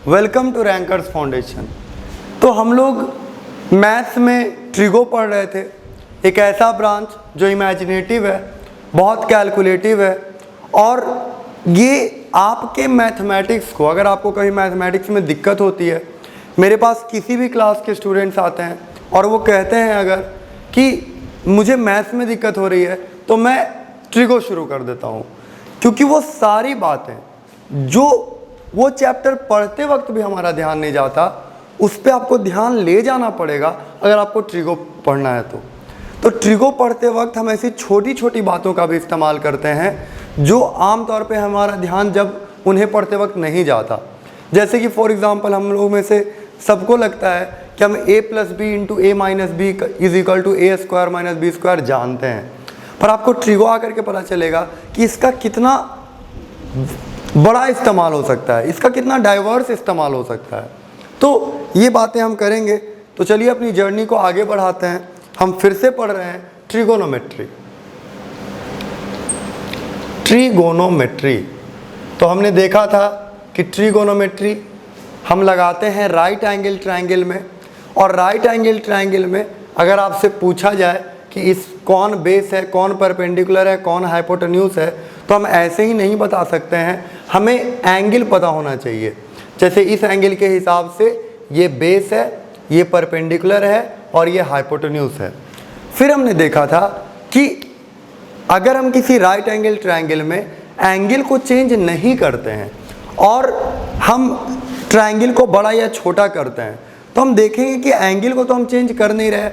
Welcome to rankers foundation. तो हम लोग मैथ्स में ट्रिगो पढ़ रहे थे, एक ऐसा ब्रांच जो इमेजिनेटिव है, बहुत कैलकुलेटिव है और ये आपके मैथमेटिक्स को, अगर आपको कभी मैथमेटिक्स में दिक्कत होती है, मेरे पास किसी भी क्लास के स्टूडेंट्स आते हैं और वो कहते हैं अगर कि मुझे मैथ्स में दिक्कत हो रही है तो मैं ट्रिगो शुरू कर देता हूँ, क्योंकि वो सारी बातें जो वो चैप्टर पढ़ते वक्त भी हमारा ध्यान नहीं जाता, उस पर आपको ध्यान ले जाना पड़ेगा अगर आपको ट्रिगो पढ़ना है तो ट्रिगो पढ़ते वक्त हम ऐसी छोटी छोटी बातों का भी इस्तेमाल करते हैं जो आम तौर पे हमारा ध्यान जब उन्हें पढ़ते वक्त नहीं जाता। जैसे कि फॉर एग्जांपल हम लोगों में से सबको लगता है कि हम a plus B into A minus B is equal to A square minus B square जानते हैं, पर आपको ट्रिगो आकर के पता चलेगा कि इसका कितना बड़ा इस्तेमाल हो सकता है, इसका कितना डाइवर्स इस्तेमाल हो सकता है। तो ये बातें हम करेंगे। तो चलिए अपनी जर्नी को आगे बढ़ाते हैं। हम फिर से पढ़ रहे हैं ट्रिगोनोमेट्री। तो हमने देखा था कि ट्रिगोनोमेट्री हम लगाते हैं राइट एंगल ट्रायंगल में, और राइट एंगल ट्रायंगल में अगर आपसे पूछा जाए कि इस कौन बेस है, कौन परपेंडिकुलर है, कौन हाइपोटेन्यूज है, तो हम ऐसे ही नहीं बता सकते हैं, हमें एंगल पता होना चाहिए। जैसे इस एंगल के हिसाब से ये बेस है, ये परपेंडिकुलर है और ये हाइपोटेन्यूज है। फिर हमने देखा था कि अगर हम किसी राइट एंगल ट्रायंगल में एंगल को चेंज नहीं करते हैं और हम ट्रायंगल को बड़ा या छोटा करते हैं, तो हम देखेंगे कि एंगल को तो हम चेंज कर नहीं रहे,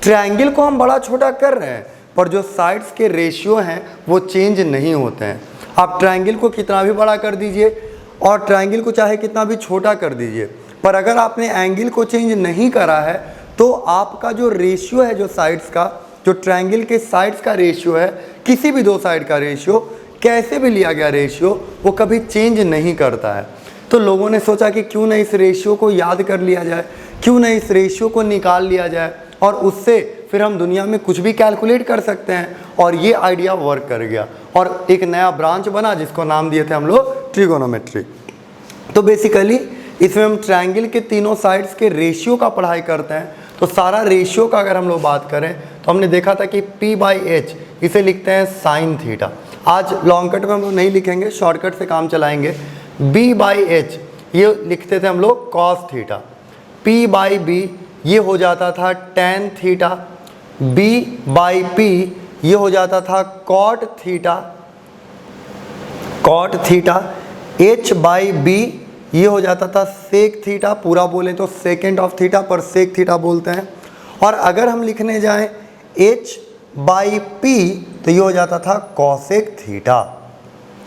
ट्रायंगल को हम बड़ा छोटा कर रहे हैं, पर जो साइड्स के रेशियो हैं वो चेंज नहीं होते हैं। आप ट्रायंगल को कितना भी बड़ा कर दीजिए और ट्रायंगल को चाहे कितना भी छोटा कर दीजिए, पर अगर आपने एंगल को चेंज नहीं करा है तो आपका जो रेशियो है, जो साइड्स का, जो ट्रायंगल के साइड्स का रेशियो है, किसी भी दो साइड का रेशियो, कैसे भी लिया गया रेशियो, वो कभी चेंज नहीं करता है। तो लोगों ने सोचा कि क्यों ना इस रेशियो को याद कर लिया जाए, क्यों ना इस रेशियो को निकाल लिया जाए और उससे फिर हम दुनिया में कुछ भी कैलकुलेट कर सकते हैं। और ये आइडिया वर्क कर गया और एक नया ब्रांच बना जिसको नाम दिए थे हम लोग ट्रिगोनोमेट्री। तो बेसिकली इसमें हम ट्रायंगल के तीनों साइड्स के रेशियो का पढ़ाई करते हैं। तो सारा रेशियो का अगर हम लोग बात करें तो हमने देखा था कि p/h इसे लिखते हैं साइन थीटा। आज लॉन्ग कट में हम लोग नहीं लिखेंगे, शॉर्टकट से काम चलाएंगे। b/h ये लिखते थे हम लोग कॉस थीटा, p/b ये हो जाता था टेन थीटा, b/p ये हो जाता था कॉट थीटा, h/b ये हो जाता था सेक थीटा, पूरा बोले तो सेकेंड ऑफ थीटा, पर सेक थीटा बोलते हैं। और अगर हम लिखने जाएं h/p तो ये हो जाता था कॉसेक थीटा,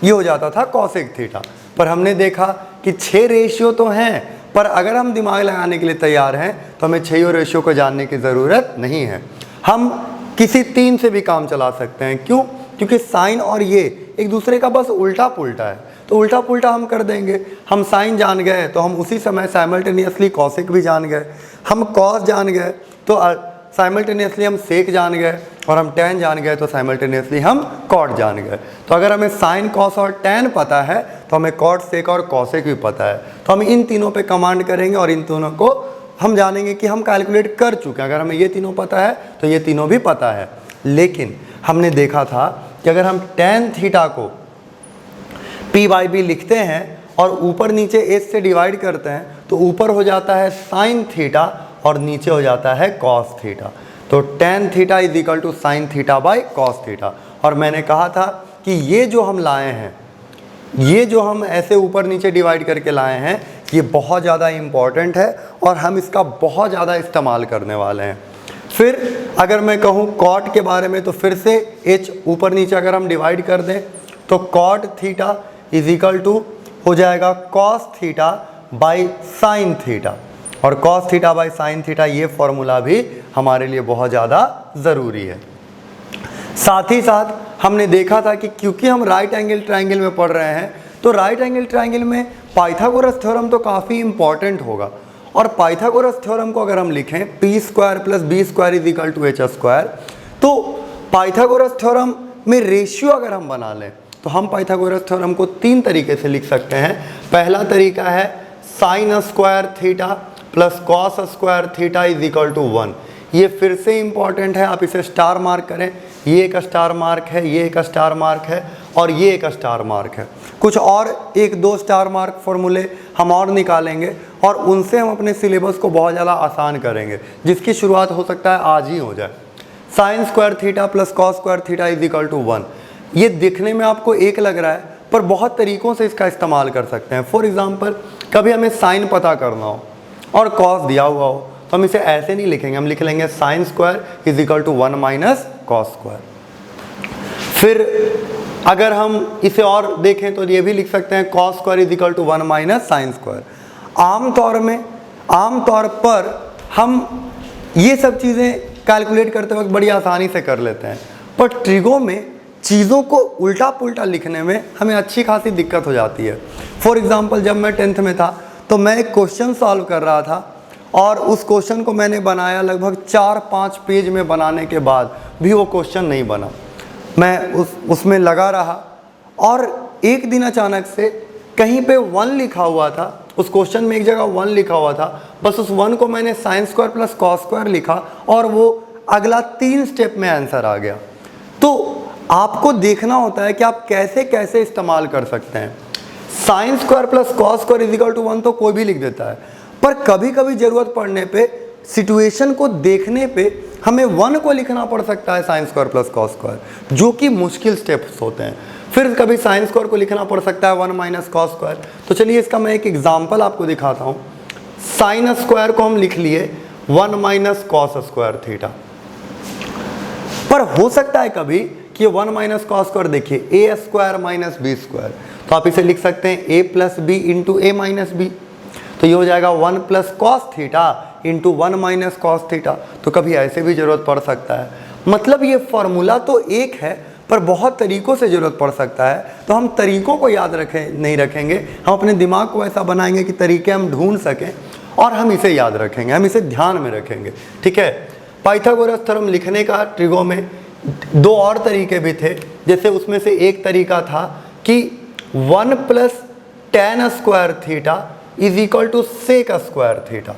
ये हो जाता था कॉसेक थीटा। पर हमने देखा कि 6 रेशियो तो हैं, पर अगर हम दिमाग लगाने के लिए तैयार हैं तो हमें 6 रेशियो को जानने की ज़रूरत नहीं है। हम किसी 3 से भी काम चला सकते हैं। क्यों? क्योंकि साइन और ये एक दूसरे का बस उल्टा पुल्टा है, तो उल्टा पुल्टा हम कर देंगे। हम साइन जान गए तो हम उसी समय साइमल्टेनियसली कॉसेक भी जान गए, हम कॉस जान गए तो साइमल्टेनियसली हम सेक जान गए, और हम टैन जान गए तो साइमल्टेनियसली हम कॉट जान गए। तो अगर हमें साइन, कॉस और टैन पता है तो हमें कॉट, सेक और कॉसेक भी पता है। तो हम इन तीनों पे कमांड करेंगे और इन तीनों को हम जानेंगे कि हम कैलकुलेट कर चुके हैं। अगर हमें ये तीनों पता है तो ये तीनों भी पता है। लेकिन हमने देखा था कि अगर हम टैन थीटा को p/b लिखते हैं और ऊपर नीचे h से डिवाइड करते हैं तो ऊपर हो जाता है साइन थीटा और नीचे हो जाता है कॉस थीटा। तो tan theta is equal to sine theta by cos theta. और मैंने कहा था कि ये जो हम लाए हैं, ये जो हम ऐसे ऊपर नीचे डिवाइड करके लाए हैं, ये बहुत ज़्यादा इम्पॉर्टेंट है और हम इसका बहुत ज़्यादा इस्तेमाल करने वाले हैं। फिर अगर मैं कहूँ कॉट के बारे में, तो फिर से h ऊपर नीचे अगर हम डिवाइड कर दें तो cot theta is equal to हो जाएगा cos theta by sine theta, और cos theta by sine theta ये फॉर्मूला भी हमारे लिए बहुत ज़्यादा ज़रूरी है। साथ ही साथ हमने देखा था कि क्योंकि हम राइट एंगल ट्रायंगल में पढ़ रहे हैं तो राइट एंगल ट्रायंगल में पाइथागोरस थ्योरम तो काफ़ी इंपॉर्टेंट होगा। और पाइथागोरस थ्योरम को अगर हम लिखें p² + b² is equal to h², तो पाइथागोरस थ्योरम में रेशियो अगर हम बना लें तो हम पाइथागोरस थ्योरम को 3 तरीके से लिख सकते हैं। पहला तरीका है sine square theta plus cos square theta is equal to 1। ये फिर से इंपॉर्टेंट है, आप इसे स्टार मार्क करें। ये एक स्टार मार्क है, ये एक स्टार मार्क है और ये एक स्टार मार्क है। कुछ और एक दो स्टार मार्क फॉर्मूले हम और निकालेंगे और उनसे हम अपने सिलेबस को बहुत ज़्यादा आसान करेंगे, जिसकी शुरुआत हो सकता है आज ही हो जाए। Sine square theta plus cos square theta is equal to 1। ये दिखने में आपको एक लग रहा है, पर बहुत तरीक़ों से इसका इस्तेमाल कर सकते हैं। फॉर एग्ज़ाम्पल, कभी हमें साइन पता करना हो और कॉस दिया हुआ हो, तो हम इसे ऐसे नहीं लिखेंगे, हम लिख लेंगे sine square is equal to 1 minus cos square. फिर अगर हम इसे और देखें तो ये भी लिख सकते हैं cos square is equal to 1 minus sine square. आमतौर पर हम ये सब चीज़ें कैलकुलेट करते वक्त बड़ी आसानी से कर लेते हैं, पर ट्रिगो में चीज़ों को उल्टा पुल्टा लिखने में हमें अच्छी खासी दिक्कत हो जाती है। फॉर एग्ज़ाम्पल, जब मैं 10th में था तो मैं एक क्वेश्चन सॉल्व कर रहा था और उस क्वेश्चन को मैंने बनाया लगभग 4-5 पेज में बनाने के बाद भी वो क्वेश्चन नहीं बना। मैं उसमें लगा रहा और एक दिन अचानक से कहीं पे 1 लिखा हुआ था, उस क्वेश्चन में एक जगह 1 लिखा हुआ था, बस उस 1 को मैंने sign square plus cos square लिखा और वो अगला 3 स्टेप में आंसर आ गया। तो आपको देखना होता है कि आप कैसे कैसे इस्तेमाल कर सकते हैं। Sine square plus cos square is equal to 1 तो कोई भी लिख देता है, पर कभी कभी ज़रूरत पड़ने पे, सिचुएशन को देखने पे हमें 1 को लिखना पड़ सकता है sine square plus cos square, जो कि मुश्किल स्टेप्स होते हैं। फिर कभी साइन स्क्वायर को लिखना पड़ सकता है 1 माइनस कॉस स्क्वायर। तो चलिए इसका मैं एक एग्जांपल आपको दिखाता हूँ। साइन स्क्वायर को हम लिख लिए 1 माइनस कॉस स्क्वायर थीटा, पर हो सकता है कभी कि 1 माइनस कॉस स्क्वायर देखिए ए स्क्वायर माइनस बी स्क्वायर, तो आप इसे लिख सकते हैं ए plus B into A minus B. तो ये हो जाएगा 1 plus cos theta into 1 minus cos theta. तो कभी ऐसे भी ज़रूरत पड़ सकता है। मतलब ये फॉर्मूला तो एक है, पर बहुत तरीक़ों से ज़रूरत पड़ सकता है। तो हम तरीक़ों को याद नहीं रखेंगे, हम अपने दिमाग को ऐसा बनाएंगे कि तरीके हम ढूंढ सकें और हम इसे याद रखेंगे, हम इसे ध्यान में रखेंगे। ठीक है, पाइथागोरस थ्योरम लिखने का ट्रिगो में 2 और तरीके भी थे। जैसे उसमें से एक तरीका था कि 1 plus tan square theta is equal to sec square theta.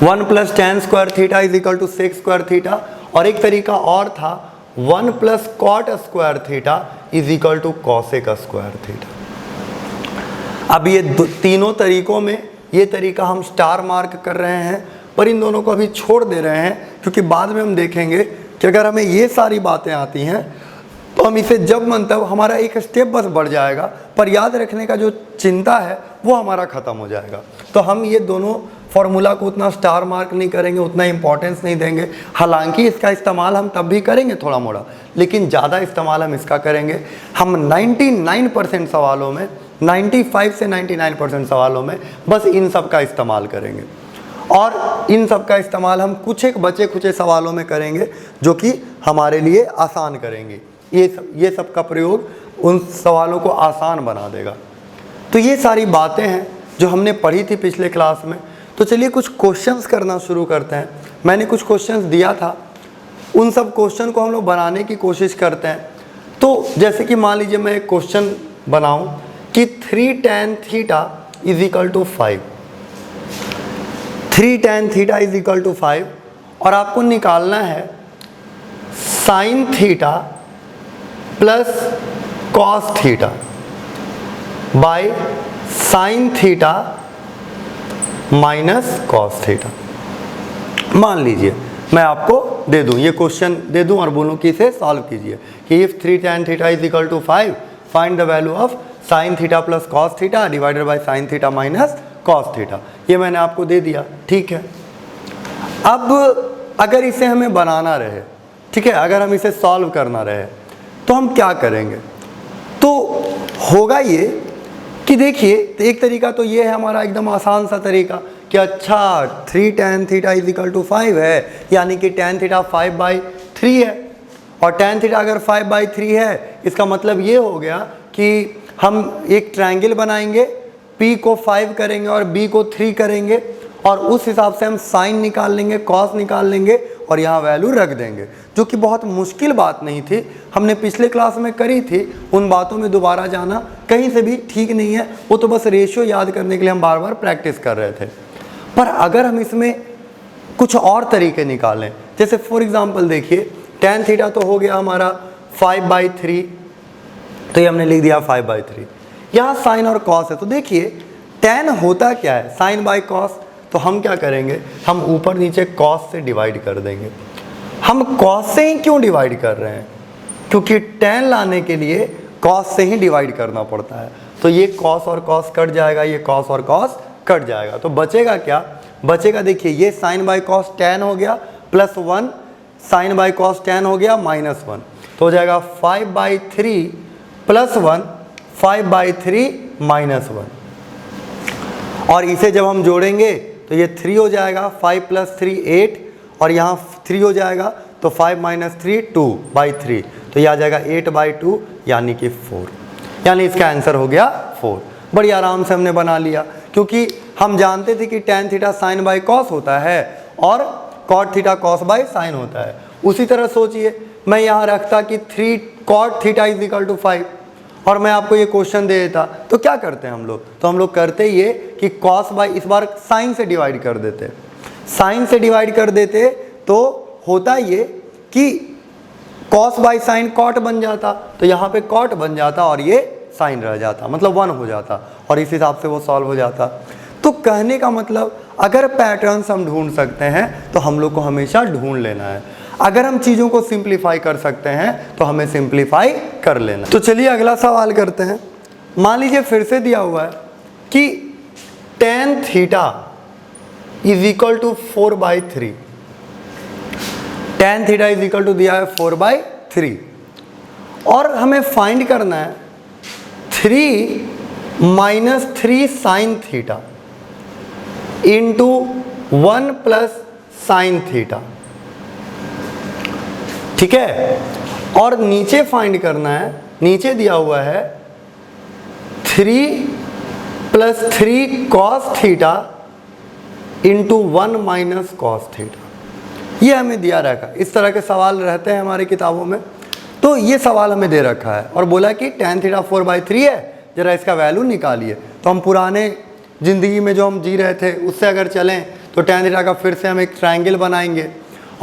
1 plus tan square theta is equal to sec square theta. और एक तरीका और था 1 plus cot square theta is equal to cosec square theta. अब ये तीनों तरीकों में ये तरीका हम स्टार मार्क कर रहे हैं, पर इन दोनों को अभी छोड़ दे रहे हैं, क्योंकि बाद में हम देखेंगे कि अगर हमें ये सारी बातें आती हैं तो हम इसे जब मन तब हमारा एक स्टेप बस बढ़ जाएगा, पर याद रखने का जो चिंता है वो हमारा ख़त्म हो जाएगा। तो हम ये दोनों फार्मूला को उतना स्टार मार्क नहीं करेंगे, उतना इंपॉर्टेंस नहीं देंगे। हालांकि इसका इस्तेमाल हम तब भी करेंगे थोड़ा मोड़ा, लेकिन ज़्यादा इस्तेमाल हम इसका करेंगे। हम 99% सवालों में, 95 से 99% सवालों में बस इन सब का इस्तेमाल करेंगे, और इन सब का इस्तेमाल हम कुछ एक बचे खुचे सवालों में करेंगे जो कि हमारे लिए आसान करेंगे। ये सब का प्रयोग उन सवालों को आसान बना देगा। तो ये सारी बातें हैं जो हमने पढ़ी थी पिछले क्लास में। तो चलिए कुछ क्वेश्चंस करना शुरू करते हैं। मैंने कुछ क्वेश्चंस दिया था, उन सब क्वेश्चन को हम लोग बनाने की कोशिश करते हैं। तो जैसे कि मान लीजिए मैं एक क्वेश्चन बनाऊं कि 3 tan theta is equal to 5, 3 tan theta is equal to 5, और आपको निकालना है sine theta plus cos theta by sine theta minus cos theta. मान लीजिए मैं आपको दे दूं, ये क्वेश्चन दे दूं और बोलूं कि इसे सॉल्व कीजिए कि if 3 tan theta is equal to 5 find the value of sine theta plus cos theta divided by sine theta minus cos theta. ये मैंने आपको दे दिया, ठीक है। अब अगर इसे हमें बनाना रहे, ठीक है, अगर हम इसे सॉल्व करना रहे तो हम क्या करेंगे? तो होगा ये कि देखिए, एक तरीका तो ये है हमारा एकदम आसान सा तरीका कि अच्छा 3 tan theta is equal to 5 है, यानी कि tan थीटा 5/3 है, और tan थीटा अगर 5/3 है इसका मतलब ये हो गया कि हम एक ट्रायंगल बनाएंगे, P को 5 करेंगे और B को 3 करेंगे, और उस हिसाब से हम साइन निकाल लेंगे, कॉस निकाल लेंगे और यहाँ वैल्यू रख देंगे, जो कि बहुत मुश्किल बात नहीं थी, हमने पिछले क्लास में करी थी। उन बातों में दोबारा जाना कहीं से भी ठीक नहीं है, वो तो बस रेशियो याद करने के लिए हम बार बार प्रैक्टिस कर रहे थे। पर अगर हम इसमें कुछ और तरीके निकालें, जैसे फॉर एग्जांपल देखिए tan थीटा तो हो गया हमारा 5/3, तो ये हमने लिख दिया 5/3। यहाँ साइन और कॉस है, तो देखिए tan होता क्या है, साइन बाई कॉस, तो हम क्या करेंगे, हम ऊपर नीचे कॉस से डिवाइड कर देंगे। हम कॉस से ही क्यों डिवाइड कर रहे हैं, क्योंकि tan लाने के लिए कॉस से ही डिवाइड करना पड़ता है। तो ये कॉस और कॉस कट जाएगा, ये कॉस और कॉस कट जाएगा, तो बचेगा क्या, बचेगा देखिए ये साइन बाई कॉस tan हो गया plus 1, sine by cos tan हो गया -1, तो हो जाएगा 5/3 प्लस 1, 5/3 -1। और इसे जब हम जोड़ेंगे तो ये 3 हो जाएगा, 5 + 3 8, और यहाँ 3 हो जाएगा, तो 5 - 3 2/3, तो ये आ जाएगा 8/2 यानी कि 4, यानी इसका आंसर हो गया 4। बड़ी आराम से हमने बना लिया, क्योंकि हम जानते थे कि tan theta sine by cos होता है और cot theta cos by sine होता है। उसी तरह सोचिए मैं यहाँ रखता कि 3 cot थीटा = 5 और मैं आपको ये क्वेश्चन दे देता, तो क्या करते हैं हम लोग, तो हम लोग करते ये कि cos बाई इस बार साइन से डिवाइड कर देते, साइन से डिवाइड कर देते, तो होता ये कि cos बाई साइन cot बन जाता, तो यहाँ पे cot बन जाता और ये साइन रह जाता, मतलब 1 हो जाता, और इस हिसाब से वो सॉल्व हो जाता। तो कहने का मतलब अगर पैटर्न्स हम ढूंढ सकते हैं तो हम लोग को हमेशा ढूंढ लेना है। अगर हम चीज़ों को सिंप्लीफाई कर सकते हैं तो हमें सिंप्लीफाई कर लेना। तो चलिए अगला सवाल करते हैं। मान लीजिए फिर से दिया हुआ है कि tan थीटा = 4/3, tan थीटा = दिया है 4/3, और हमें फाइंड करना है 3 - 3 sine theta into 1 + sine theta, ठीक है। और नीचे फाइंड करना है, नीचे दिया हुआ है 3 + 3 cos theta into 1 - cos theta. ये हमें दिया रखा, इस तरह के सवाल रहते हैं हमारी किताबों में। तो ये सवाल हमें दे रखा है और बोला कि tan थीटा 4/3 है, जरा इसका वैल्यू निकालिए। तो हम पुराने ज़िंदगी में जो हम जी रहे थे उससे अगर चलें तो tan थीटा का फिर से हम एक ट्रायंगल बनाएंगे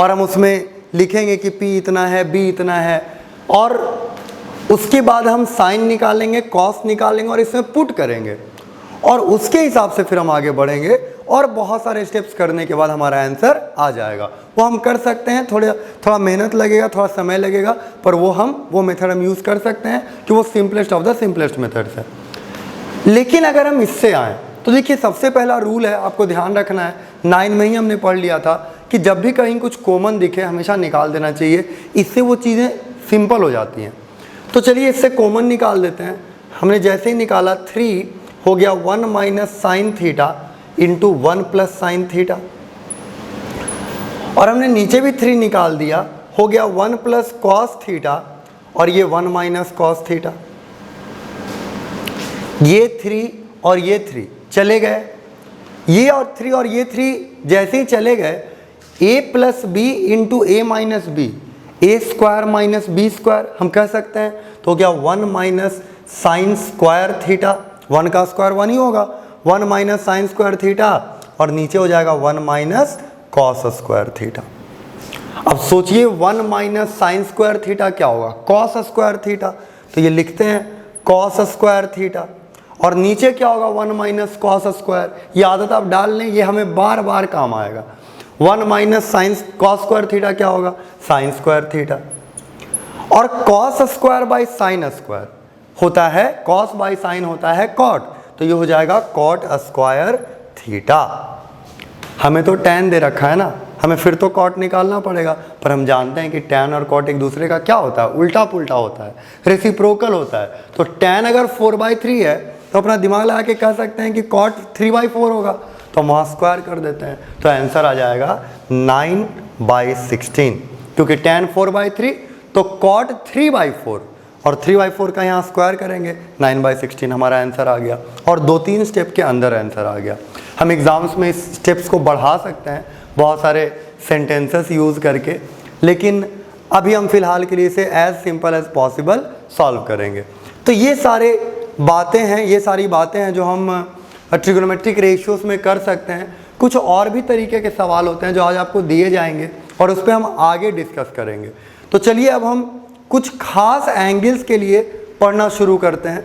और हम उसमें लिखेंगे कि P इतना है, B इतना है, और उसके बाद हम साइन निकालेंगे, कॉस निकालेंगे और इसमें पुट करेंगे, और उसके हिसाब से फिर हम आगे बढ़ेंगे, और बहुत सारे स्टेप्स करने के बाद हमारा आंसर आ जाएगा। वो हम कर सकते हैं, थोड़ा मेहनत लगेगा, थोड़ा समय लगेगा, पर वो मेथड हम यूज़ कर सकते हैं कि वो simplest of the simplest methods है। लेकिन अगर हम इससे आएँ तो देखिए सबसे पहला रूल है, आपको ध्यान रखना है, 9 में ही हमने पढ़ लिया था कि जब भी कहीं कुछ कॉमन दिखे हमेशा निकाल देना चाहिए, इससे वो चीज़ें सिंपल हो जाती हैं। तो चलिए इससे कॉमन निकाल देते हैं। हमने जैसे ही निकाला 3 हो गया 1 - sine theta into 1 + sign theta, और हमने नीचे भी 3 निकाल दिया, हो गया 1 + कॉस थीटा और ये 1 - कॉस थीटा। ये 3 और ये 3 चले गए, ये और 3 और ये 3 जैसे ही चले गए, a + b into a - b, a² - b² हम कह सकते हैं। तो हो गया 1 - साइन स्क्वायर थीटा, 1 का स्क्वायर 1 ही होगा, 1 - साइन स्क्वायर थीटा, और नीचे हो जाएगा 1 - कॉस स्क्वायर थीटा। अब सोचिए 1 - साइन स्क्वायर थीटा क्या होगा, कॉस स्क्वायर थीटा, तो ये लिखते हैं कॉस स्क्वायर थीटा, और नीचे क्या होगा 1 - कॉस स्क्वायर। ये आदत आप डाल लें, ये हमें बार बार काम आएगा। 1 - साइन कॉस स्क्वायर थीटा क्या होगा, साइन स्क्वायर थीटा, और cos square by sine square होता है, कॉस बाई साइन होता है कॉट, तो ये हो जाएगा कॉट स्क्वायर थीटा। हमें तो tan दे रखा है ना, हमें फिर तो कॉट निकालना पड़ेगा, पर हम जानते हैं कि tan और कॉट एक दूसरे का क्या होता है, उल्टा पुल्टा होता है, रेसिप्रोकल होता है। तो tan अगर 4/3 है तो अपना दिमाग लगा के कह सकते हैं कि कॉट 3/4 होगा, तो हम वहाँ स्क्वायर कर देते हैं, तो आंसर आ जाएगा 9/16, क्योंकि tan 4/3 तो कॉट 3/4, और 3/4 का यहाँ स्क्वायर करेंगे, 9/16 हमारा आंसर आ गया, और 2-3 स्टेप के अंदर आंसर आ गया। हम एग्जाम्स में इस स्टेप्स को बढ़ा सकते हैं, बहुत सारे सेंटेंसेस यूज़ करके, लेकिन अभी हम फिलहाल के लिए इसे as simple as possible solve करेंगे। तो ये सारी बातें हैं जो हम ट्रिग्नोमेट्रिक रेशियोज़ में कर सकते हैं। कुछ और भी तरीके के सवाल होते हैं जो आज आपको दिए जाएंगे और उस पर हम आगे डिस्कस करेंगे। तो चलिए अब हम कुछ खास एंगल्स के लिए पढ़ना शुरू करते हैं।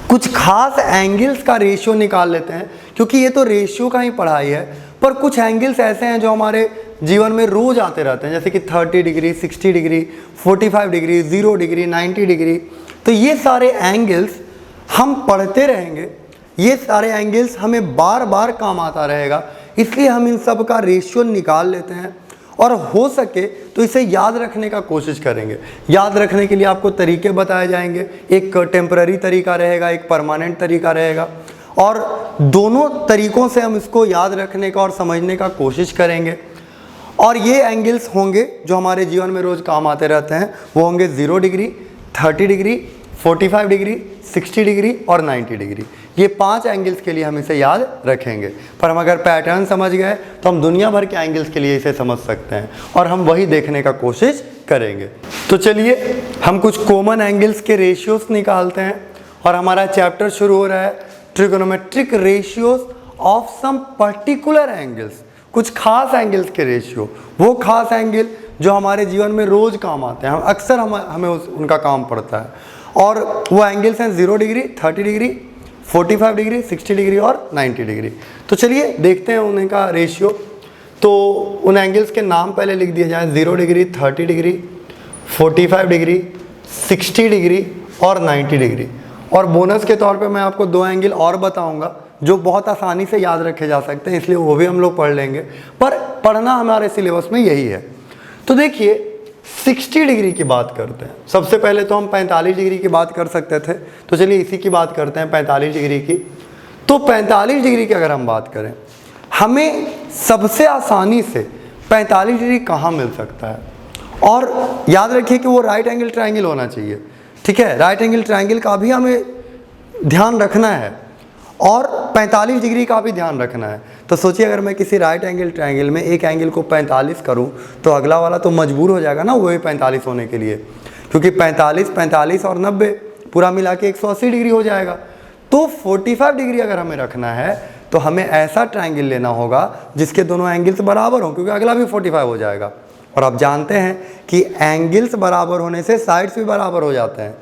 कुछ खास एंगल्स का रेशियो निकाल लेते हैं, क्योंकि ये तो रेशियो का ही पढ़ाई है, पर कुछ एंगल्स ऐसे हैं जो हमारे जीवन में रोज आते रहते हैं, जैसे कि 30 degree, 60 degree, 45 degree, 0 degree, 90 degree. तो ये सारे एंगल्स हम पढ़ते रहेंगे, ये सारे एंगल्स हमें बार बार काम आता रहेगा, इसलिए हम इन सब का रेशियो निकाल लेते हैं और हो सके तो इसे याद रखने का कोशिश करेंगे। याद रखने के लिए आपको तरीके बताए जाएंगे, एक टेम्पररी तरीका रहेगा, एक परमानेंट तरीका रहेगा, और दोनों तरीकों से हम इसको याद रखने का और समझने का कोशिश करेंगे। और ये एंगल्स होंगे जो हमारे जीवन में रोज़ काम आते रहते हैं, वो होंगे 0 डिग्री, 30 डिग्री, 45 डिग्री, 60 डिग्री और 90 डिग्री। ये 5 एंगल्स के लिए हम इसे याद रखेंगे, पर हम अगर पैटर्न समझ गए तो हम दुनिया भर के एंगल्स के लिए इसे समझ सकते हैं और हम वही देखने का कोशिश करेंगे। तो चलिए हम कुछ कॉमन एंगल्स के रेशियोज निकालते हैं और हमारा चैप्टर शुरू हो रहा है trigonometric ratios of some particular angles. कुछ खास एंगल्स के रेशियो, वो खास एंगल जो हमारे जीवन में रोज़ काम आते हैं, अक्सर हमें उनका काम पड़ता है, और वो एंगल्स हैं 0 डिग्री, 30 डिग्री, 45 डिग्री, 60 डिग्री और 90 डिग्री। तो चलिए देखते हैं उनका रेशियो। तो उन एंगल्स के नाम पहले लिख दिए जाए, 0 डिग्री, 30 डिग्री, 45 डिग्री, 60 डिग्री और 90 डिग्री। और बोनस के तौर पे मैं आपको 2 एंगल और बताऊंगा जो बहुत आसानी से याद रखे जा सकते हैं, इसलिए वो भी हम लोग पढ़ लेंगे, पर पढ़ना हमारे सिलेबस में यही है। तो देखिए 60 डिग्री की बात करते हैं। सबसे पहले तो हम 45 डिग्री की बात कर सकते थे, तो चलिए इसी की बात करते हैं 45 डिग्री की। तो 45 डिग्री की अगर हम बात करें, हमें सबसे आसानी से 45 डिग्री कहाँ मिल सकता है, और याद रखिए कि वो राइट एंगल ट्रायंगल होना चाहिए, ठीक है। राइट एंगल ट्रायंगल का भी हमें ध्यान रखना है और 45 डिग्री का भी ध्यान रखना है। तो सोचिए अगर मैं किसी राइट एंगल ट्रायंगल में एक एंगल को 45 करूं तो अगला वाला तो मजबूर हो जाएगा ना वही 45 होने के लिए, क्योंकि 45 और 90 पूरा मिला के 180 डिग्री हो जाएगा। तो 45 डिग्री अगर हमें रखना है तो हमें ऐसा ट्रायंगल लेना होगा जिसके दोनों एंगल्स बराबर हों, क्योंकि अगला भी 45 हो जाएगा। और आप जानते हैं कि एंगल्स बराबर होने से साइड्स भी बराबर हो जाते हैं।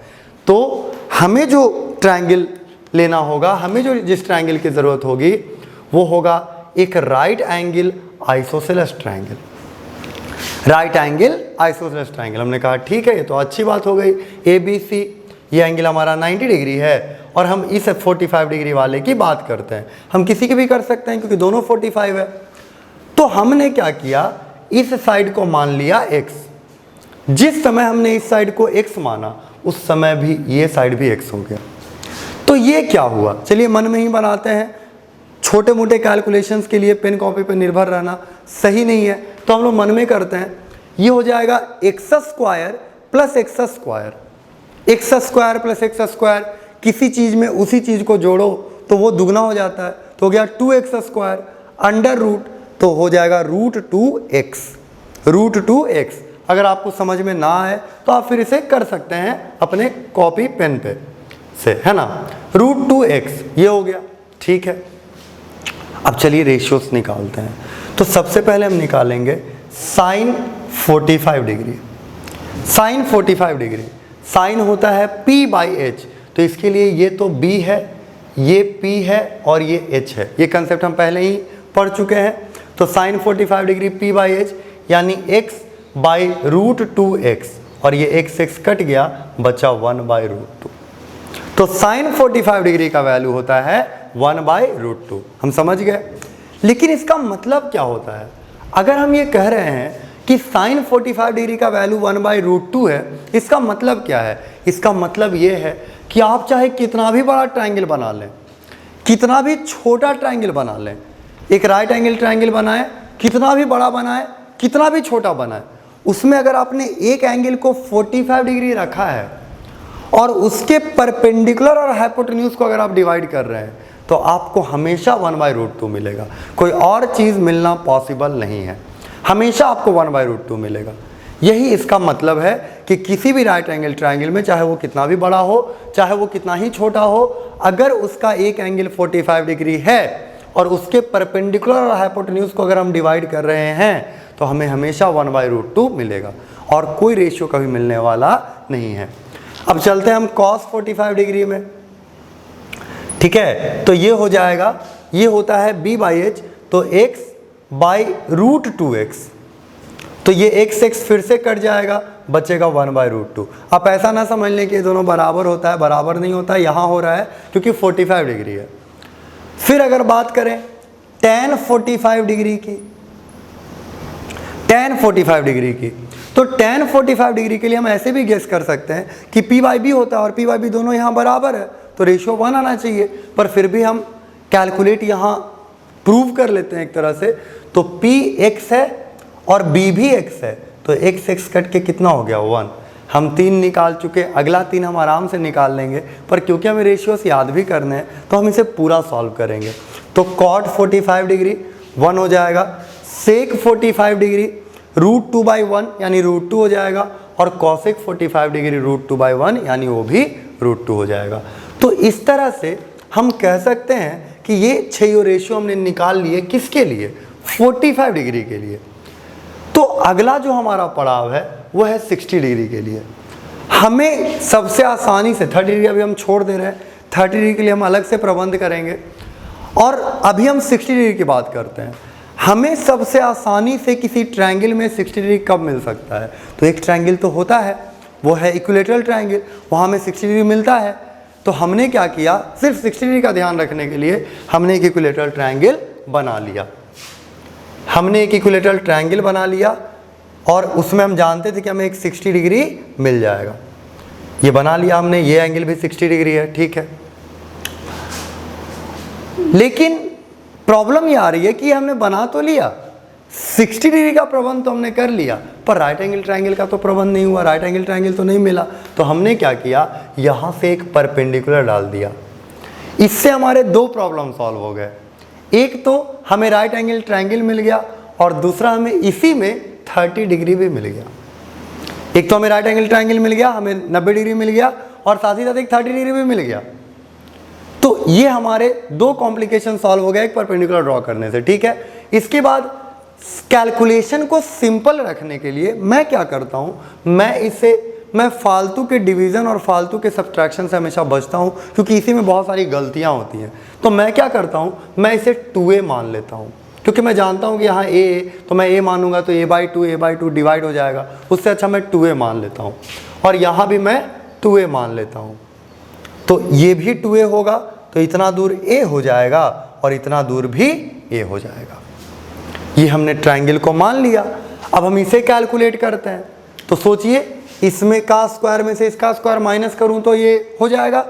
तो हमें जो ट्रायंगल लेना होगा, हमें जो जिस ट्रायंगल की ज़रूरत होगी वो होगा एक right angle isosceles triangle. Right angle isosceles triangle, हमने कहा ठीक है, ये तो अच्छी बात हो गई। ABC ये एंगल हमारा 90 डिग्री है और हम इस 45 डिग्री वाले की बात करते हैं। हम किसी की भी कर सकते हैं क्योंकि दोनों 45 है। तो हमने क्या किया, इस साइड को मान लिया x। जिस समय हमने इस साइड को x माना उस समय भी ये साइड भी x हो गया। तो ये क्या हुआ, चलिए मन में ही बनाते हैं। छोटे मोटे कैलकुलेशंस के लिए पेन कॉपी पर निर्भर रहना सही नहीं है, तो हम लोग मन में करते हैं। ये हो जाएगा x square plus x square. x square plus x square, किसी चीज़ में उसी चीज़ को जोड़ो तो वो दुगना हो जाता है, तो हो गया 2x स्क्वायर अंडर रूट, तो हो जाएगा रूट टू एक्स। अगर आपको समझ में ना आए तो आप फिर इसे कर सकते हैं अपने कॉपी पेन पे से, है ना। √2x ये हो गया, ठीक है। अब चलिए रेशियोस निकालते हैं। तो सबसे पहले हम निकालेंगे sine 45 degree. Sine 45 degree, sine होता है p/h, तो इसके लिए ये तो b है, ये p है और ये h है। ये कंसेप्ट हम पहले ही पढ़ चुके हैं। तो साइन 45 डिग्री p/h यानी x/√2x, और ये x कट गया, बचा 1/√2। तो साइन 45 डिग्री का वैल्यू होता है 1/√2। हम समझ गए। लेकिन इसका मतलब क्या होता है, अगर हम ये कह रहे हैं कि साइन 45 डिग्री का वैल्यू 1/√2 है, इसका मतलब क्या है? इसका मतलब ये है कि आप चाहे कितना भी बड़ा ट्रायंगल बना लें, कितना भी छोटा ट्रायंगल बना लें, एक राइट एंगल ट्रायंगल बनाए, कितना भी बड़ा बनाए, कितना भी छोटा बनाए, उसमें अगर आपने एक एंगल को 45 डिग्री रखा है और उसके परपेंडिकुलर और हाइपोटेन्यूज को अगर आप डिवाइड कर रहे हैं तो आपको हमेशा 1/√2 मिलेगा। कोई और चीज़ मिलना पॉसिबल नहीं है। हमेशा आपको 1/√2 मिलेगा। यही इसका मतलब है कि किसी भी राइट एंगल ट्रायंगल में, चाहे वो कितना भी बड़ा हो, चाहे वो कितना ही छोटा हो, अगर उसका एक एंगल 45 डिग्री है और उसके परपेंडिकुलर और हाइपोटेन्यूज को अगर हम डिवाइड कर रहे हैं तो हमें हमेशा 1/√2 मिलेगा और कोई रेशियो कभी मिलने वाला नहीं है। अब चलते हैं हम cos 45 डिग्री में, ठीक है। तो ये हो जाएगा, ये होता है b/h, तो x/√2x, तो ये x फिर से कट जाएगा, बचेगा 1/√2। आप ऐसा ना समझ लें कि ये दोनों बराबर होता है, बराबर नहीं होता है, यहाँ हो रहा है क्योंकि 45 डिग्री है। फिर अगर बात करें tan 45 डिग्री की, tan 45 डिग्री की, तो tan 45 डिग्री के लिए हम ऐसे भी गेस कर सकते हैं कि p/b होता है और p/b दोनों यहाँ बराबर है, तो रेशियो 1 आना चाहिए। पर फिर भी हम कैलकुलेट यहाँ प्रूव कर लेते हैं एक तरह से, तो p x है और b भी x है, तो x कट के कितना हो गया 1। हम 3 निकाल चुके, अगला 3 हम आराम से निकाल लेंगे, पर क्योंकि हमें रेशियोस याद भी करने हैं तो हम इसे पूरा सॉल्व करेंगे। तो cot 45 डिग्री 1 हो जाएगा, sec 45 डिग्री √2/1 यानी √2 हो जाएगा, और cosec 45 डिग्री √2/1 यानी वो भी √2 हो जाएगा। तो इस तरह से हम कह सकते हैं कि ये 6 रेशियो हमने निकाल लिए, किसके लिए? 45 डिग्री के लिए। तो अगला जो हमारा पड़ाव है वो है 60 डिग्री के लिए। हमें सबसे आसानी से 30 डिग्री अभी हम छोड़ दे रहे हैं, 30 डिग्री के लिए हम अलग से प्रबंध करेंगे, और अभी हम 60 डिग्री की बात करते हैं। हमें सबसे आसानी से किसी ट्रायंगल में 60 डिग्री कब मिल सकता है? तो एक ट्रायंगल तो होता है, वो है इक्विलेटरल ट्रायंगल, वहाँ हमें 60 डिग्री मिलता है। तो हमने क्या किया, सिर्फ 60 डिग्री का ध्यान रखने के लिए हमने एक इक्विलेटरल ट्रायंगल बना लिया। हमने एक इक्विलेटरल ट्रायंगल बना लिया और उसमें हम जानते थे कि हमें एक 60 डिग्री मिल जाएगा। ये बना लिया हमने, ये एंगल भी 60 डिग्री है, ठीक है। लेकिन प्रॉब्लम ये आ रही है कि हमने बना तो लिया, 60 डिग्री का प्रबंध तो हमने कर लिया, पर राइट एंगल ट्रायंगल का तो प्रबंध नहीं हुआ, राइट एंगल ट्रायंगल तो नहीं मिला। तो हमने क्या किया, यहाँ से एक परपेंडिकुलर डाल दिया। इससे हमारे 2 प्रॉब्लम सॉल्व हो गए। एक तो हमें राइट एंगल ट्रायंगल मिल गया और दूसरा हमें इसी में 30 डिग्री भी मिल गया। एक तो हमें राइट एंगल ट्रायंगल मिल गया, हमें 90 डिग्री मिल गया, और साथ ही साथ एक 30 डिग्री भी मिल गया। तो ये हमारे 2 कॉम्प्लिकेशन सॉल्व हो गए एक परपेंडिकुलर ड्रॉ करने से, ठीक है। इसके बाद कैलकुलेशन को सिंपल रखने के लिए मैं क्या करता हूँ, मैं फालतू के डिवीज़न और फालतू के सब्ट्रैक्शन से हमेशा बचता हूँ, क्योंकि इसी में बहुत सारी गलतियाँ होती हैं। तो मैं क्या करता हूँ, मैं इसे 2a मान लेता हूँ, क्योंकि मैं जानता हूँ कि यहाँ a, तो मैं a मानूंगा तो a/2 डिवाइड हो जाएगा। उससे अच्छा मैं 2a मान लेता हूँ, और यहाँ भी मैं 2a मान लेता हूँ, तो ये भी 2a होगा, तो इतना दूर a हो जाएगा और इतना दूर भी a हो जाएगा। ये हमने ट्रायंगल को मान लिया। अब हम इसे कैलकुलेट करते हैं, तो सोचिए इसमें का स्क्वायर में से इसका स्क्वायर माइनस करूं तो ये हो जाएगा,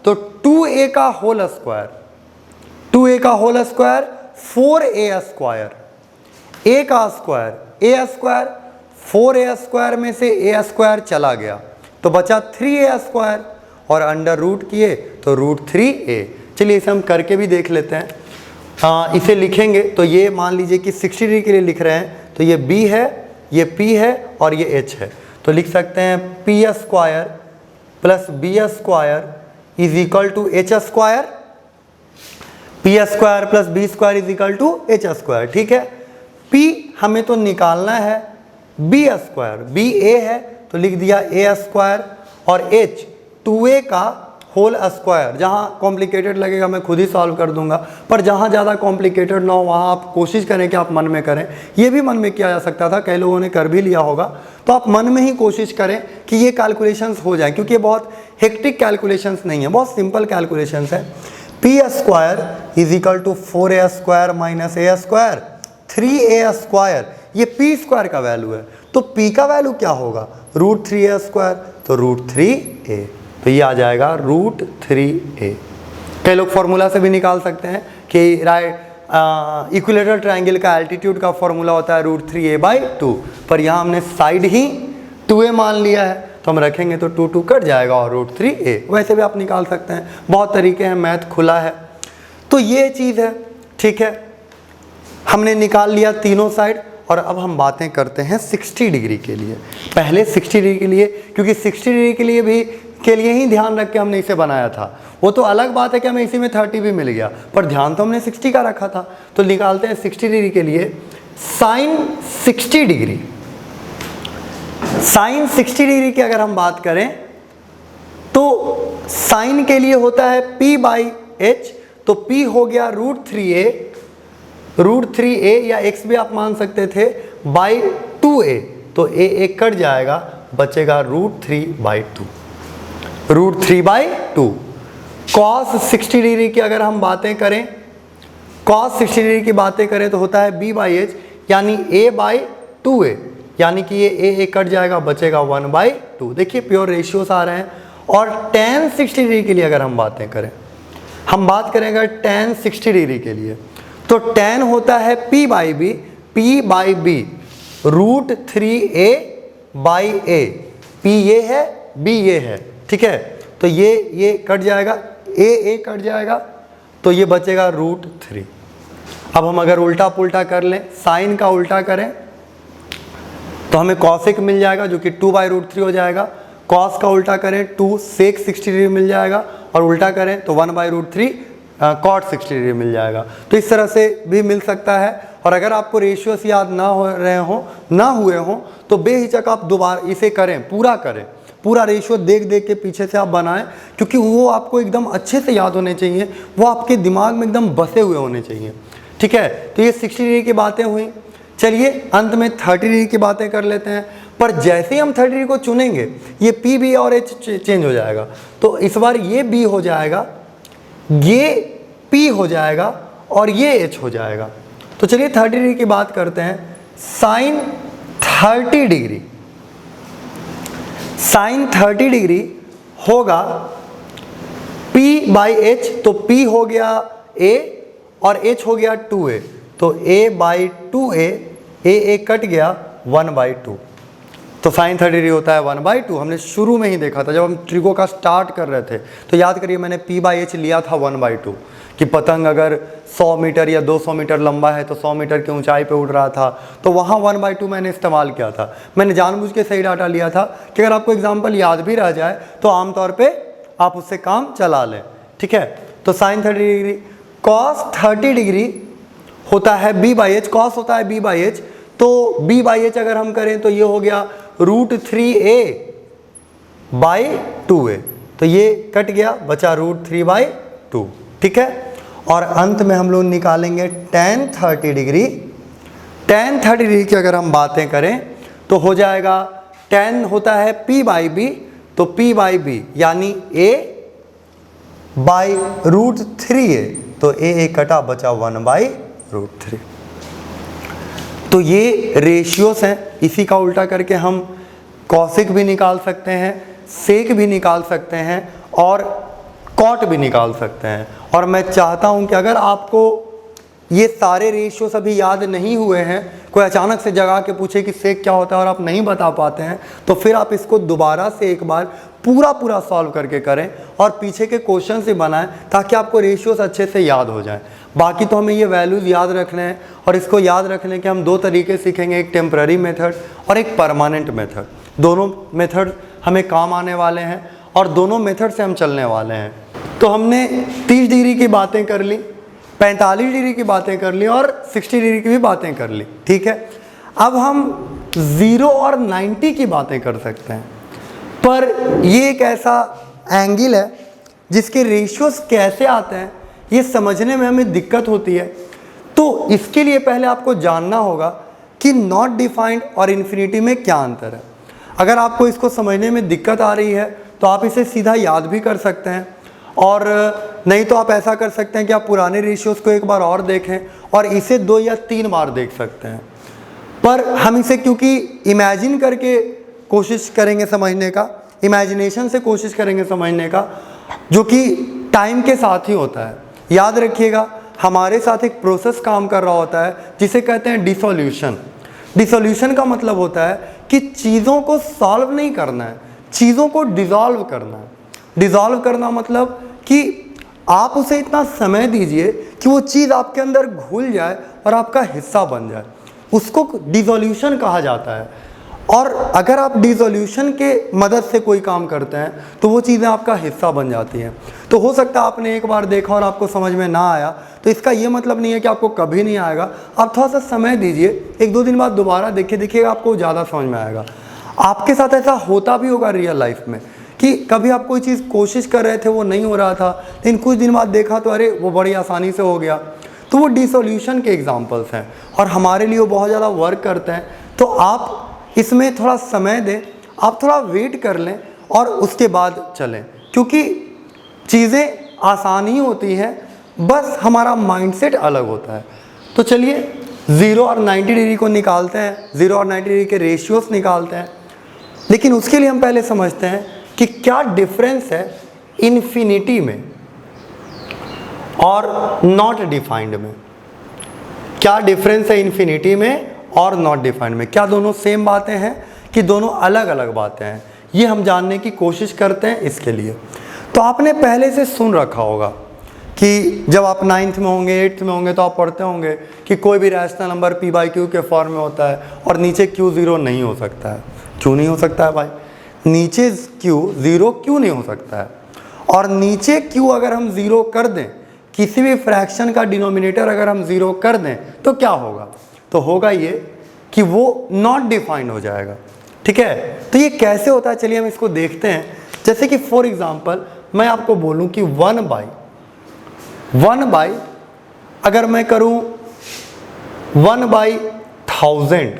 तो 2a का होल स्क्वायर, 2a का whole square 4a square, a का square a square, 4a square में से a स्क्वायर चला गया तो बचा 3a स्क्वायर, और अंडर रूट किए तो √3a। चलिए इसे हम करके भी देख लेते हैं। इसे लिखेंगे तो ये मान लीजिए कि 60 डिग्री के लिए लिख रहे हैं, तो ये b है, ये p है और ये h है, तो लिख सकते हैं p square plus b square is equal to h square, p square plus b square is equal to h square, ठीक है। p हमें तो निकालना है b स्क्वायर, b a है तो लिख दिया a स्क्वायर, और h 2a का होल स्क्वायर। जहाँ कॉम्प्लिकेटेड लगेगा मैं खुद ही सॉल्व कर दूंगा, पर जहाँ ज़्यादा कॉम्प्लिकेटेड ना हो वहाँ आप कोशिश करें कि आप मन में करें। ये भी मन में किया जा सकता था, कई लोगों ने कर भी लिया होगा, तो आप मन में ही कोशिश करें कि ये कैलकुलेशंस हो जाए, क्योंकि ये बहुत हेक्टिक कैलकुलेशंस नहीं है, बहुत सिंपल कैलकुलेशंस है। P square is equal to 4a square minus a square 3a square, ये p स्क्वायर का वैल्यू है, तो p का वैल्यू क्या होगा, √3a स्क्वायर, तो √3a, तो ये आ जाएगा √3a। कई लोग फॉर्मूला से भी निकाल सकते हैं कि राइट इक्विलेटरल ट्रायंगल का एल्टीट्यूड का फॉर्मूला होता है √3a/2, पर यहाँ हमने साइड ही 2a मान लिया है, तो हम रखेंगे तो 2 कट जाएगा और √3a। वैसे भी आप निकाल सकते हैं, बहुत तरीके हैं, मैथ खुला है। तो ये चीज़ है, ठीक है। हमने निकाल लिया तीनों साइड। और अब हम बातें करते हैं 60 डिग्री के लिए। पहले 60 डिग्री के लिए, क्योंकि 60 डिग्री के लिए ही ध्यान रख के हमने इसे बनाया था। वो तो अलग बात है कि हमें इसी में 30 भी मिल गया, पर ध्यान तो हमने 60 का रखा था। तो निकालते हैं 60 डिग्री के लिए साइन 60 डिग्री। साइन 60 डिग्री की अगर हम बात करें तो साइन के लिए होता है p/h, तो p हो गया √3a या x भी आप मान सकते थे बाई 2a, तो a कट जाएगा, बचेगा √3/2। cos 60 डिग्री की अगर हम बातें करें, cos 60 डिग्री की बातें करें तो होता है b/h यानी a/2a, यानी कि ये a कट जाएगा, बचेगा 1/2। देखिए प्योर रेशियोस आ रहे हैं। और tan 60 डिग्री के लिए अगर हम बातें करें, हम बात करेंगे tan 60 डिग्री के लिए, तो tan होता है p/b √3a/a। p ये है, b ये है, ठीक है। तो ये कट जाएगा, a कट जाएगा, तो ये बचेगा √3। अब हम अगर उल्टा पुल्टा कर लें, साइन का उल्टा करें तो हमें कॉसिक मिल जाएगा जो कि 2/√3 हो जाएगा। कॉस का उल्टा करें 2 सेक 60 डिग्री मिल जाएगा, और उल्टा करें तो 1/√3 कॉट 60 डिग्री मिल जाएगा। तो इस तरह से भी मिल सकता है। और अगर आपको रेशियोस याद ना हुए हों तो बेहिचक आप दोबारा इसे करें, पूरा रेशियो देख के पीछे से आप बनाएं, क्योंकि वो आपको एकदम अच्छे से याद होने चाहिए, वो आपके दिमाग में एकदम बसे हुए होने चाहिए, ठीक है। तो ये 60 डिग्री की बातें हुई। चलिए अंत में 30 डिग्री की बातें कर लेते हैं। पर जैसे ही हम 30 डिग्री को चुनेंगे ये p, b और h चेंज हो जाएगा। तो इस बार ये b हो जाएगा, ये p हो जाएगा और ये h हो जाएगा। तो चलिए 30 डिग्री की बात करते हैं। साइन 30 डिग्री, साइन 30 डिग्री होगा p/h, तो p हो गया a और h हो गया 2a, तो a/2a, a कट गया 1/2। तो साइन 30 डिग्री होता है 1/2। हमने शुरू में ही देखा था जब हम ट्रिको का स्टार्ट कर रहे थे, तो याद करिए मैंने p/h लिया था 1/2 कि पतंग अगर 100 मीटर या 200 मीटर लंबा है तो 100 मीटर की ऊंचाई पे उड़ रहा था, तो वहाँ 1/2 मैंने इस्तेमाल किया था। मैंने जानबूझ के सही डाटा लिया था कि अगर आपको एग्जाम्पल याद भी रह जाए तो आमतौर पर आप उससे काम चला लें, ठीक है। तो साइन 30 डिग्री, कॉस 30 डिग्री होता है b/h, कॉस होता है b/h, तो b/h अगर हम करें तो ये हो गया √3a/2a, तो ये कट गया, बचा √3/2, ठीक है। और अंत में हम लोग निकालेंगे tan 30 डिग्री। tan 30 डिग्री की अगर हम बातें करें तो हो जाएगा, tan होता है p/b, तो p/b यानी a/√3a, तो a कटा, बचा 1/√3। तो ये रेशियोस हैं, इसी का उल्टा करके हम कॉसिक भी निकाल सकते हैं, सेक भी निकाल सकते हैं और कॉट भी निकाल सकते हैं। और मैं चाहता हूं कि अगर आपको ये सारे रेशियोस अभी याद नहीं हुए हैं, कोई अचानक से जगा के पूछे कि सेक क्या होता है और आप नहीं बता पाते हैं, तो फिर आप इसको दोबारा से एक बार पूरा सॉल्व करके करें और पीछे के क्वेश्चन से बनाएं, ताकि आपको रेशियोस अच्छे से याद हो जाएं। बाकी तो हमें ये वैल्यूज़ याद रखने हैं, और इसको याद रखने के हम दो तरीके सीखेंगे, एक टेम्पररी मेथड और एक परमानेंट मेथड। दोनों मेथड हमें काम आने वाले हैं और दोनों मेथड से हम चलने वाले हैं। तो हमने 30 डिग्री की बातें कर ली, 45 डिग्री की बातें कर ली और 60 डिग्री की भी बातें कर ली, ठीक है। अब हम 0 और 90 की बातें कर सकते हैं, पर ये एक ऐसा एंगल है जिसके रेशियोस कैसे आते हैं ये समझने में हमें दिक्कत होती है। तो इसके लिए पहले आपको जानना होगा कि नॉट डिफाइंड और इन्फिनिटी में क्या अंतर है। अगर आपको इसको समझने में दिक्कत आ रही है तो आप इसे सीधा याद भी कर सकते हैं, और नहीं तो आप ऐसा कर सकते हैं कि आप पुराने रेशियोस को एक बार और देखें और इसे 2 या 3 बार देख सकते हैं। पर हम इसे क्योंकि इमेजिन करके कोशिश करेंगे समझने का, इमेजिनेशन से कोशिश करेंगे समझने का, जो कि टाइम के साथ ही होता है। याद रखिएगा, हमारे साथ एक प्रोसेस काम कर रहा होता है जिसे कहते हैं डिसोल्यूशन। डिसोल्यूशन का मतलब होता है कि चीज़ों को सॉल्व नहीं करना है, चीज़ों को डिसॉल्व करना है। डिसॉल्व करना मतलब कि आप उसे इतना समय दीजिए कि वो चीज़ आपके अंदर घुल जाए और आपका हिस्सा बन जाए। उसको डिसोल्यूशन कहा जाता है। और अगर आप डिसोल्यूशन के मदद से कोई काम करते हैं तो वो चीज़ें आपका हिस्सा बन जाती हैं। तो हो सकता है आपने एक बार देखा और आपको समझ में ना आया, तो इसका ये मतलब नहीं है कि आपको कभी नहीं आएगा। आप थोड़ा सा समय दीजिए, 1-2 दिन बाद दोबारा देखिएगा, आपको ज़्यादा समझ में आएगा। आपके साथ ऐसा होता भी होगा रियल लाइफ में कि कभी आप कोई चीज़ कोशिश कर रहे थे, वो नहीं हो रहा था, लेकिन कुछ दिन बाद देखा तो अरे वो बड़ी आसानी से हो गया। तो वो डिसोल्यूशन के एग्जाम्पल्स हैं और हमारे लिए वो बहुत ज़्यादा वर्क करते हैं। तो आप इसमें थोड़ा समय दें, आप थोड़ा वेट कर लें और उसके बाद चलें, क्योंकि चीज़ें आसान ही होती हैं, बस हमारा माइंडसेट अलग होता है। तो चलिए 0 और 90 डिग्री को निकालते हैं, 0 और 90 डिग्री के रेशियोस निकालते हैं। लेकिन उसके लिए हम पहले समझते हैं कि क्या डिफरेंस है इन्फिनिटी में और नॉट डिफाइंड में। क्या डिफरेंस है इन्फिनिटी में और नॉट डिफाइंड में? क्या दोनों सेम बातें हैं कि दोनों अलग अलग बातें हैं? ये हम जानने की कोशिश करते हैं इसके लिए। तो आपने पहले से सुन रखा होगा कि जब आप 9th में होंगे, 8th में होंगे, तो आप पढ़ते होंगे कि कोई भी रैशनल नंबर p/q के फॉर्म में होता है और नीचे q 0 नहीं हो सकता है। क्यों नहीं हो सकता है भाई? नीचे q 0 क्यों नहीं हो सकता है? और नीचे q अगर हम 0 कर दें, किसी भी फ्रैक्शन का डिनोमिनेटर अगर हम 0 कर दें तो क्या होगा? तो होगा ये कि वो नॉट डिफाइंड हो जाएगा। ठीक है, तो ये कैसे होता है, चलिए हम इसको देखते हैं। जैसे कि फॉर एग्जांपल मैं आपको बोलूं कि 1/, अगर मैं करूं 1/1000,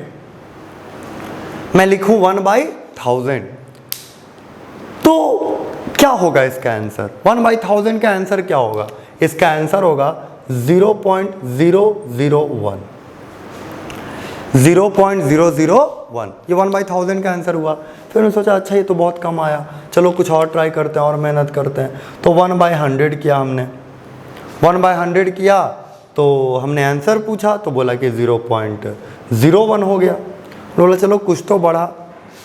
मैं लिखूं 1/1000, तो क्या होगा इसका आंसर? 1/1000 का आंसर क्या होगा? इसका आंसर होगा 0.001। 0.001 ये 1/1000 का आंसर हुआ। फिर मैंने सोचा अच्छा ये तो बहुत कम आया, चलो कुछ और ट्राई करते हैं और मेहनत करते हैं। तो 1/100 किया हमने, 1/100 किया तो हमने आंसर पूछा तो बोला कि 0.01 हो गया। बोला चलो कुछ तो बढ़ा,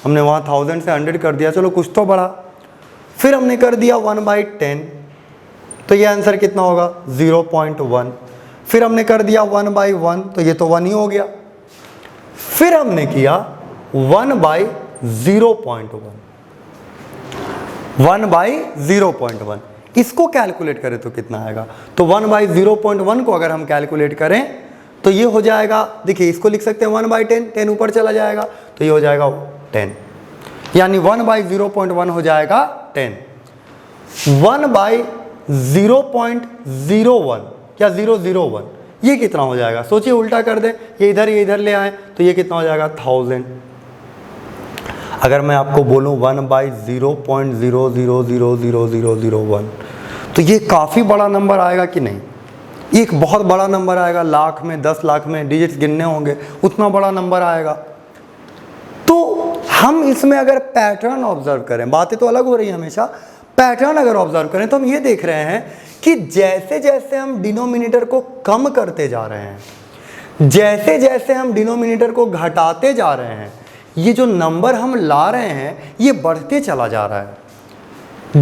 हमने वहाँ 1000 से 100 कर दिया, चलो कुछ तो बढ़ा। फिर हमने कर दिया 1/10, तो ये आंसर कितना होगा? 0.1। फिर हमने कर दिया 1/1, तो ये तो 1 ही हो गया। फिर हमने किया 1/0.1, 1/0.1, इसको कैलकुलेट करें तो कितना आएगा? तो 1/0.1 को अगर हम कैलकुलेट करें तो ये हो जाएगा, देखिए इसको लिख सकते हैं 1/10, 10 ऊपर चला जाएगा तो ये हो जाएगा 10, यानी 1/0.1 हो जाएगा 10। 1/0.01 या 001 ये कितना हो जाएगा? सोचिए, उल्टा कर दे, ये इधर ले आए तो ये कितना हो जाएगा? 1000। अगर मैं आपको बोलूं 1/0.0000001 तो ये काफ़ी बड़ा नंबर आएगा कि नहीं? ये एक बहुत बड़ा नंबर आएगा, लाख में, 10 लाख में डिजिट्स गिनने होंगे, उतना बड़ा नंबर आएगा। तो हम इसमें अगर पैटर्न ऑब्जर्व करें, बातें तो अलग हो रही है हमेशा, पैटर्न अगर ऑब्जर्व करें तो हम ये देख रहे हैं कि जैसे जैसे हम डिनोमिनेटर को कम करते जा रहे हैं, जैसे जैसे हम डिनोमिनेटर को घटाते जा रहे हैं, ये जो नंबर हम ला रहे हैं ये बढ़ते चला जा रहा है।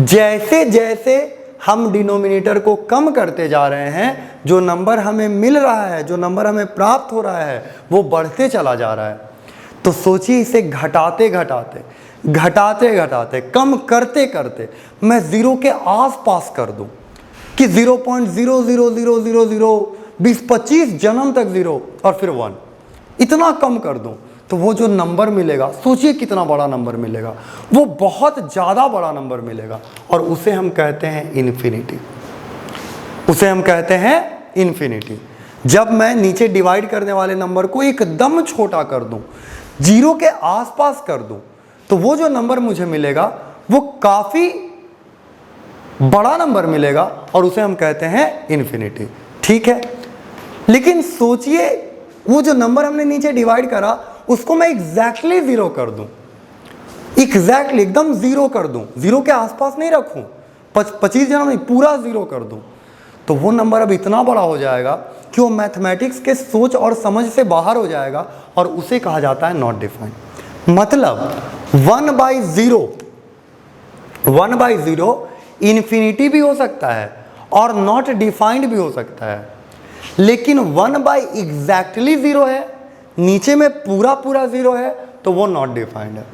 जैसे जैसे हम डिनोमिनेटर को कम करते जा रहे हैं, जो नंबर हमें मिल रहा है, जो नंबर हमें प्राप्त हो रहा है, वो बढ़ते चला जा रहा है। तो सोचिए, इसे घटाते घटाते कम करते करते मैं 0 के आसपास कर दूं कि 0.0000020-25 जन्म तक 0 और फिर 1, इतना कम कर दूं, तो वो जो नंबर मिलेगा, सोचिए कितना बड़ा नंबर मिलेगा, वो बहुत ज़्यादा बड़ा नंबर मिलेगा और उसे हम कहते हैं इन्फिनिटी। उसे हम कहते हैं इन्फिनिटी। जब मैं नीचे डिवाइड करने वाले नंबर को एकदम छोटा कर दूं, 0 के आसपास कर दूं, तो वो जो नंबर मुझे मिलेगा वो काफ़ी बड़ा नंबर मिलेगा और उसे हम कहते हैं इन्फिनिटी। ठीक है, लेकिन सोचिए, वो जो नंबर हमने नीचे डिवाइड करा उसको मैं एग्जैक्टली 0 कर दूं, एग्जैक्टली एकदम 0 कर दूं, 0 के आसपास नहीं रखूं, 25 जन्म नहीं, पूरा 0 कर दूं, तो वो नंबर अब इतना बड़ा हो जाएगा कि वो मैथमेटिक्स के सोच और समझ से बाहर हो जाएगा और उसे कहा जाता है नॉट डिफाइंड। मतलब 1/0 इन्फिनिटी भी हो सकता है और नॉट डिफाइंड भी हो सकता है, लेकिन 1/एग्जैक्टली 0 है नीचे में पूरा पूरा 0 है तो वो नॉट डिफाइंड है।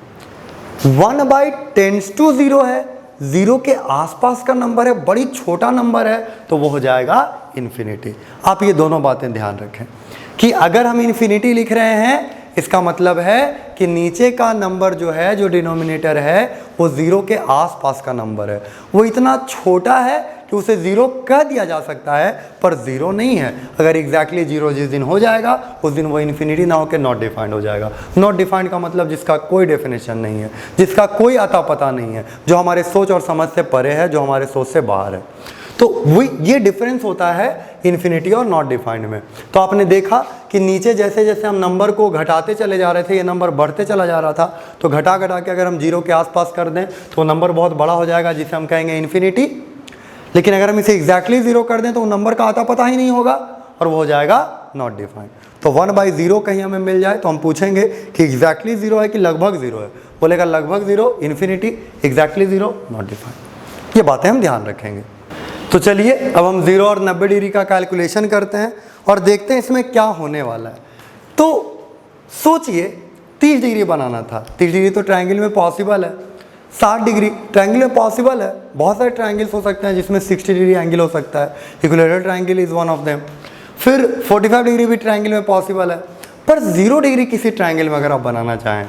1/10 है, 0 के आसपास का नंबर है, बड़ी छोटा नंबर है, तो वो हो जाएगा इन्फिनिटी। आप ये दोनों बातें ध्यान रखें कि अगर हम इन्फिनिटी लिख रहे हैं इसका मतलब है कि नीचे का नंबर जो है, जो डिनोमिनेटर है, वो 0 के आसपास का नंबर है, वो इतना छोटा है कि उसे 0 कह दिया जा सकता है पर 0 नहीं है। अगर एग्जैक्टली 0 जिस दिन हो जाएगा उस दिन वो इन्फिनिटी ना होकर नॉट डिफाइंड हो जाएगा। नॉट डिफाइंड का मतलब जिसका कोई डेफिनेशन नहीं है, जिसका कोई अता पता नहीं है, जो हमारे सोच और समझ से परे है, जो हमारे सोच से बाहर है। तो वही ये डिफरेंस होता है इन्फिनिटी और नॉट डिफाइंड में। तो आपने देखा कि नीचे जैसे जैसे हम नंबर को घटाते चले जा रहे थे, ये नंबर बढ़ते चला जा रहा था, तो घटा घटा के अगर हम 0 के आसपास कर दें तो नंबर बहुत बड़ा हो जाएगा जिसे हम कहेंगे इन्फिनिटी। लेकिन अगर हम इसे एग्जैक्टली 0 कर दें तो नंबर का आता पता ही नहीं होगा और वो हो जाएगा नॉट डिफाइंड। तो 1/0 कहीं हमें मिल जाए तो हम पूछेंगे कि एग्जैक्टली 0 है कि लगभग 0 है, बोलेगा लगभग 0 इन्फिनिटी, एग्जैक्टली 0 नॉट डिफाइंड। ये बातें हम ध्यान रखेंगे। तो चलिए अब हम 0 और 90 डिग्री का कैलकुलेशन करते हैं और देखते हैं इसमें क्या होने वाला है। तो सोचिए 30 डिग्री बनाना था, 30 डिग्री तो ट्रायंगल में पॉसिबल है, 60 डिग्री ट्रायंगल में पॉसिबल है, बहुत सारे ट्रायंगल्स हो सकते हैं जिसमें 60 डिग्री एंगल हो सकता है, equilateral triangle is one of them. फिर 45 डिग्री भी ट्रायंगल में पॉसिबल है, पर 0 डिग्री किसी ट्रायंगल में अगर आप बनाना चाहें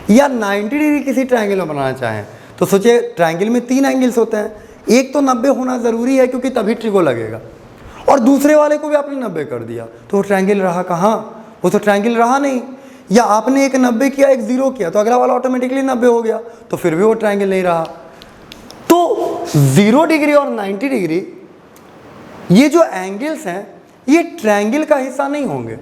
या 90 डिग्री किसी ट्रायंगल में बनाना चाहें तो सोचिए ट्रायंगल में 3 एंगल्स होते हैं, एक तो 90 होना ज़रूरी है क्योंकि तभी ट्रिगो लगेगा, और दूसरे वाले को भी आपने 90 कर दिया तो वो ट्रायंगल रहा कहाँ? वो तो ट्रायंगल रहा नहीं। या आपने एक 90 किया, एक 0 किया, तो अगला वाला ऑटोमेटिकली 90 हो गया, तो फिर भी वो ट्रायंगल नहीं रहा। तो 0 डिग्री और 90 डिग्री ये जो एंगल्स हैं ये ट्रायंगल का हिस्सा नहीं होंगे।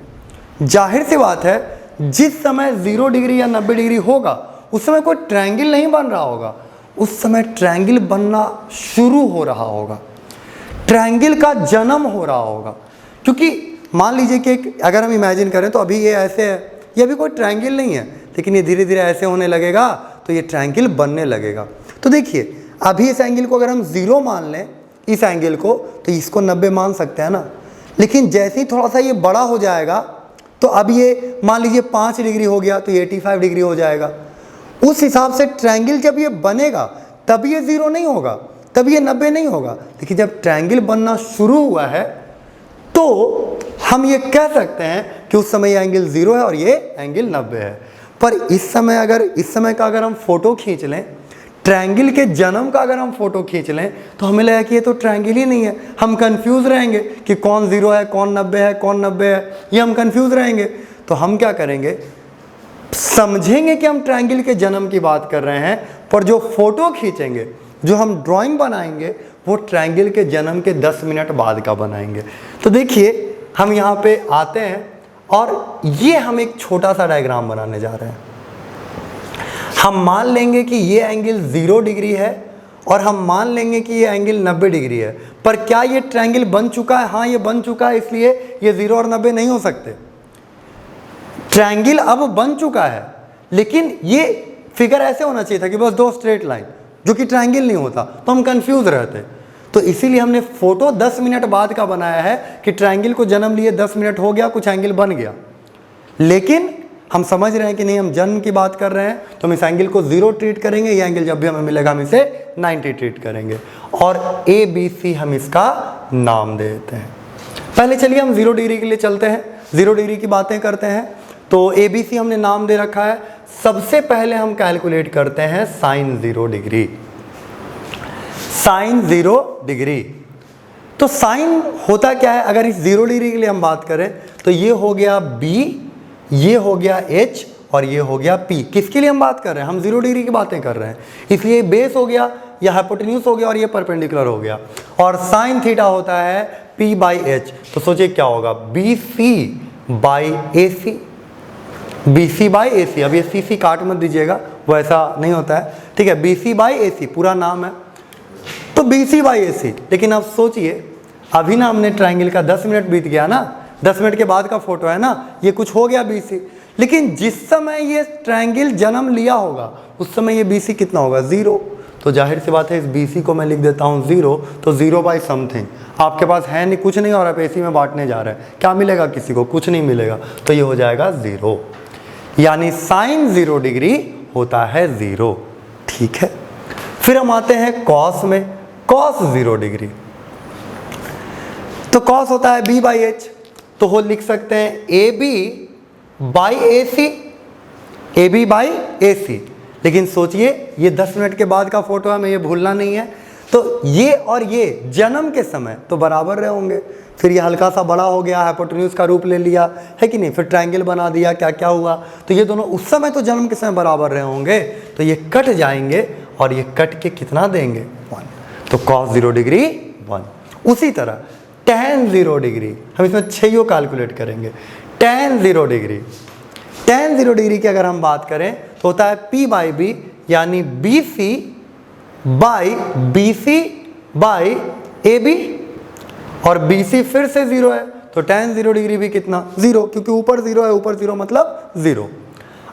जाहिर सी बात है जिस समय 0 डिग्री या 90 डिग्री होगा उस समय कोई ट्रायंगल नहीं बन रहा होगा, उस समय ट्रायंगल बनना शुरू हो रहा होगा, ट्रायंगल का जन्म हो रहा होगा। क्योंकि मान लीजिए कि अगर हम इमेजिन करें तो अभी ये ऐसे है, ये अभी कोई ट्रायंगल नहीं है, लेकिन ये धीरे धीरे ऐसे होने लगेगा तो ये ट्रायंगल बनने लगेगा। तो देखिए अभी इस एंगल को अगर हम 0 मान लें, इस एंगल को, तो इसको 90 मान सकते हैं ना। लेकिन जैसे ही थोड़ा सा ये बड़ा हो जाएगा तो अब ये मान लीजिए 5 डिग्री हो गया तो ये 85 डिग्री हो जाएगा। उस हिसाब से ट्रायंगल जब ये बनेगा तब ये 0 नहीं होगा, तब ये 90 नहीं होगा। लेकिन जब ट्रायंगल बनना शुरू हुआ है तो हम ये कह सकते हैं कि उस समय ये एंगल 0 है और ये एंगल 90 है। पर इस समय का अगर हम फोटो खींच लें, ट्रायंगल के जन्म का अगर हम फोटो खींच लें तो हमें लगेगा कि ये तो ट्रायंगल ही नहीं है। हम कंफ्यूज रहेंगे कि कौन 0 है, कौन 90 है, कौन 90 है, ये हम कंफ्यूज रहेंगे। तो हम क्या करेंगे, समझेंगे कि हम ट्रायंगल के जन्म की बात कर रहे हैं, पर जो फोटो खींचेंगे, जो हम ड्राइंग बनाएंगे, वो ट्रायंगल के जन्म के 10 मिनट बाद का बनाएंगे। तो देखिए हम यहाँ पे आते हैं और ये हम एक छोटा सा डायग्राम बनाने जा रहे हैं। हम मान लेंगे कि ये एंगल 0 डिग्री है और हम मान लेंगे कि ये एंगल 90 डिग्री है। पर क्या ये ट्रायंगल बन चुका है? हाँ, ये बन चुका है, इसलिए ये 0 और 90 नहीं हो सकते। ट्रायंगल अब बन चुका है, लेकिन ये फिगर ऐसे होना चाहिए था कि बस 2 स्ट्रेट लाइन, जो कि ट्रायंगल नहीं होता, तो हम कंफ्यूज रहते। तो इसीलिए हमने फोटो 10 मिनट बाद का बनाया है कि ट्रायंगल को जन्म लिए 10 मिनट हो गया, कुछ एंगल बन गया। लेकिन हम समझ रहे हैं कि नहीं, हम जन्म की बात कर रहे हैं तो हम इस एंगल को 0 ट्रीट करेंगे, ये एंगल जब भी हमें मिलेगा हम इसे 90 ट्रीट करेंगे और ABC हम इसका नाम दे देते हैं। पहले चलिए हम 0 डिग्री के लिए चलते हैं, 0 डिग्री की बातें करते हैं। तो ABC हमने नाम दे रखा है। सबसे पहले हम कैलकुलेट करते हैं साइन 0 डिग्री। साइन 0 डिग्री, तो साइन होता क्या है? अगर इस 0 डिग्री के लिए हम बात करें तो ये हो गया B, ये हो गया H और ये हो गया P। किसके लिए हम बात कर रहे हैं? हम 0 डिग्री की बातें कर रहे हैं, इसलिए बेस हो गया, या हाइपोटेन्यूज हो गया और ये परपेंडिकुलर हो गया। और साइन थीटा होता है P/H। तो सोचिए क्या होगा, BC/AC, BC/AC। अब ये CC काट मत दीजिएगा, वो ऐसा नहीं होता है, ठीक है। BC/AC पूरा नाम है, तो BC/AC। लेकिन अब सोचिए अभी ना हमने ट्रायंगल का 10 मिनट बीत गया ना, 10 मिनट के बाद का फोटो है ना, ये कुछ हो गया BC। लेकिन जिस समय ये ट्रायंगल जन्म लिया होगा उस समय ये BC कितना होगा? 0। तो जाहिर सी बात है इस BC को मैं लिख देता हूँ 0, तो 0 बाई समथिंग। आपके पास है नहीं, कुछ नहीं और आप AC में बांटने जा रहे हैं, क्या मिलेगा किसी को? कुछ नहीं मिलेगा, तो ये हो जाएगा 0, यानी साइन 0 डिग्री होता है 0। ठीक है, फिर हम आते हैं कॉस में, कॉस 0 डिग्री। तो कॉस होता है B बाई H, तो वो लिख सकते हैं AB by AC, AB by AC। लेकिन सोचिए ये 10 मिनट के बाद का फोटो है, हमें ये भूलना नहीं है। तो ये और ये जन्म के समय तो बराबर रहे होंगे, फिर ये हल्का सा बड़ा हो गया, हाइपोटेन्यूज का रूप ले लिया है कि नहीं, फिर ट्रायंगल बना दिया, क्या क्या हुआ, तो ये दोनों उस समय तो जन्म के समय बराबर रहे होंगे, तो ये कट जाएंगे और ये कट के कितना देंगे? 1। तो कॉस 0 डिग्री 1। उसी तरह tan 0 डिग्री, हम इसमें 6 कैलकुलेट करेंगे। tan 0 डिग्री, tan 0 डिग्री की अगर हम बात करें तो होता है P बाई B, यानी BC बाई AB, और BC फिर से 0 है, तो tan 0 डिग्री भी कितना? 0, क्योंकि ऊपर 0 है, ऊपर 0 मतलब 0।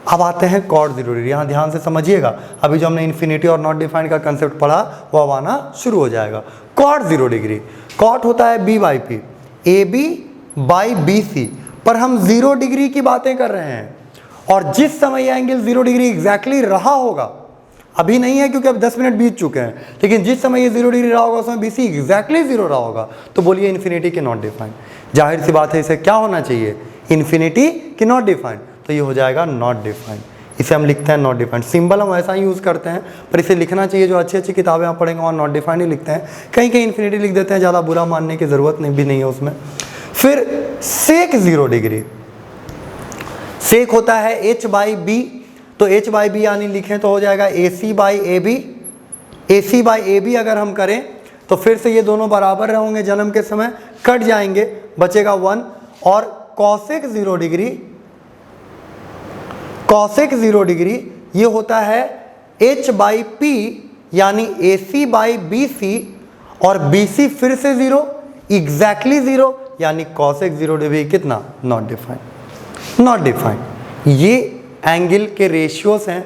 अब आते हैं cot 0 डिग्री। यहाँ ध्यान से समझिएगा, अभी जो हमने इन्फिनिटी और नॉट डिफाइंड का कंसेप्ट पढ़ा वो अब आना शुरू हो जाएगा। cot 0 डिग्री, cot होता है B by P, AB by BC, पर हम 0 डिग्री की बातें कर रहे हैं, और जिस समय यह एंगल 0 डिग्री एग्जैक्टली रहा होगा, अभी नहीं है क्योंकि अब 10 मिनट बीत चुके हैं, लेकिन जिस समय ये 0 डिग्री रहा होगा उस समय BC एग्जैक्टली 0 रहा होगा, तो बोलिए इन्फिनिटी की नॉट डिफाइंड। जाहिर सी बात है इसे क्या होना चाहिए? इन्फिनिटी की नॉट डिफाइंड, तो ये हो जाएगा नॉट डिफाइंड। इसे हम लिखते हैं नॉट डिफाइंड, सिंबल हम ऐसा ही यूज़ करते हैं, पर इसे लिखना चाहिए, जो अच्छी अच्छी किताबें आप पढ़ेंगे वहाँ नॉट डिफाइंड ही लिखते हैं, कहीं कहीं इन्फिनिटी लिख देते हैं, ज़्यादा बुरा मानने की ज़रूरत नहीं भी नहीं है उसमें। फिर सेक 0 डिग्री, सेक होता है H बाई B, तो H बाई B यानी लिखें तो हो जाएगा AC by AB, AC by AB अगर हम करें तो फिर से ये दोनों बराबर रहेंगे जन्म के समय, कट जाएंगे, बचेगा 1। और कॉसेक 0 डिग्री, कॉसेक 0 डिग्री ये होता है H बाई P, यानी AC बाई BC, और BC फिर से 0, एग्जैक्टली 0, यानी कॉसेक 0 डिग्री कितना? Not defined. नॉट डिफाइंड ये एंगल के रेशियोज हैं,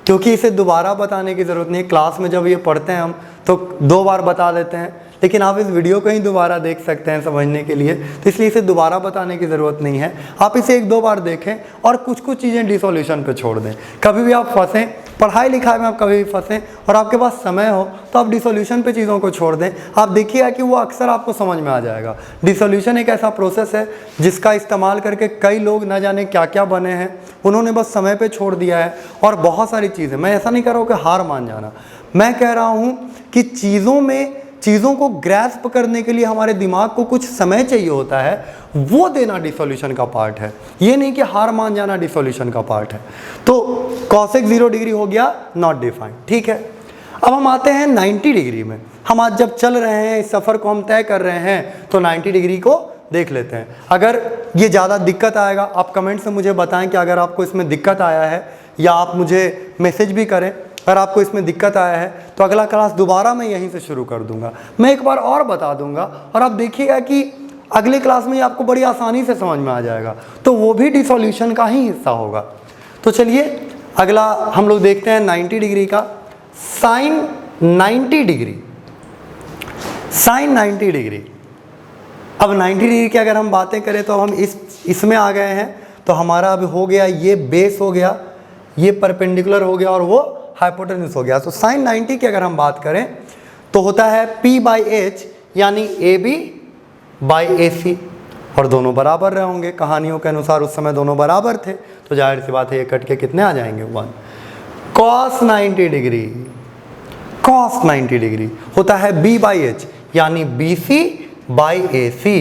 क्योंकि इसे दोबारा बताने की ज़रूरत नहीं है, क्लास में जब ये पढ़ते हैं हम तो 2 बार बता देते हैं, लेकिन आप इस वीडियो को ही दोबारा देख सकते हैं समझने के लिए, तो इसलिए इसे दोबारा बताने की ज़रूरत नहीं है। आप इसे 1-2 बार देखें और कुछ कुछ चीज़ें डिसोल्यूशन पे छोड़ दें। कभी भी आप फंसें, पढ़ाई लिखाई में आप कभी भी फंसें और आपके पास समय हो तो आप डिसोल्यूशन पे चीज़ों को छोड़ दें, आप देखिएगा कि वो अक्सर आपको समझ में आ जाएगा। डिसोल्यूशन एक ऐसा प्रोसेस है जिसका इस्तेमाल करके कई लोग न जाने क्या क्या बने हैं, उन्होंने बस समय पे छोड़ दिया है। और बहुत सारी चीज़ें, मैं ऐसा नहीं कह रहा हूँ कि हार मान जाना, मैं कह रहा हूँ कि चीज़ों को ग्रैस्प करने के लिए हमारे दिमाग को कुछ समय चाहिए होता है, वो देना डिसोल्यूशन का पार्ट है, ये नहीं कि हार मान जाना डिसोल्यूशन का पार्ट है। तो कॉसेक 0 डिग्री हो गया नॉट डिफाइंड। ठीक है, अब हम आते हैं 90 डिग्री में। हम आज जब चल रहे हैं, इस सफ़र को हम तय कर रहे हैं, तो 90 डिग्री को देख लेते हैं। अगर ये ज़्यादा दिक्कत आएगा, आप कमेंट से मुझे बताएं कि अगर आपको इसमें दिक्कत आया है, या आप मुझे मैसेज भी करें अगर आपको इसमें दिक्कत आया है, तो अगला क्लास दोबारा मैं यहीं से शुरू कर दूंगा। मैं एक बार और बता दूंगा और आप देखिएगा कि अगले क्लास में आपको बड़ी आसानी से समझ में आ जाएगा, तो वो भी डिसोल्यूशन का ही हिस्सा होगा। तो चलिए अगला हम लोग देखते हैं 90 डिग्री का साइन 90 डिग्री। साइन 90 डिग्री, अब 90 डिग्री की अगर हम बातें करें तो हम इसमें आ गए हैं, तो हमारा अब हो गया ये बेस हो गया, ये परपेंडिकुलर हो गया और वो हाइपोटेन्यूज हो गया। तो साइन 90 की अगर हम बात करें तो होता है P बाई H, यानी AB बाई AC, और दोनों बराबर रहे होंगे, कहानियों के अनुसार उस समय दोनों बराबर थे, तो जाहिर सी बात है ये कट के कितने आ जाएंगे? 1। cos 90 डिग्री, cos 90 डिग्री होता है B बाई H, यानी BC बाई AC,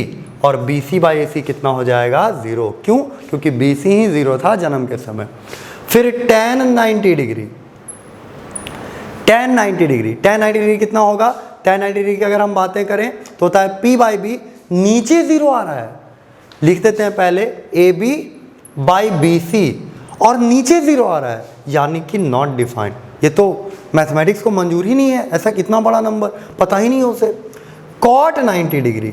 और BC बाई AC कितना हो जाएगा? 0। क्यों? क्योंकि BC ही 0 था जन्म के समय। फिर tan 90 degree, tan 90 degree, tan 90 degree कितना होगा? tan 90 डिग्री की अगर हम बातें करें तो होता है P बाई B, नीचे 0 आ रहा है, लिख देते हैं पहले AB बाई BC, और नीचे 0 आ रहा है, यानी कि नॉट डिफाइंड। ये तो मैथमेटिक्स को मंजूर ही नहीं है, ऐसा कितना बड़ा नंबर पता ही नहीं है उसे। cot 90 डिग्री,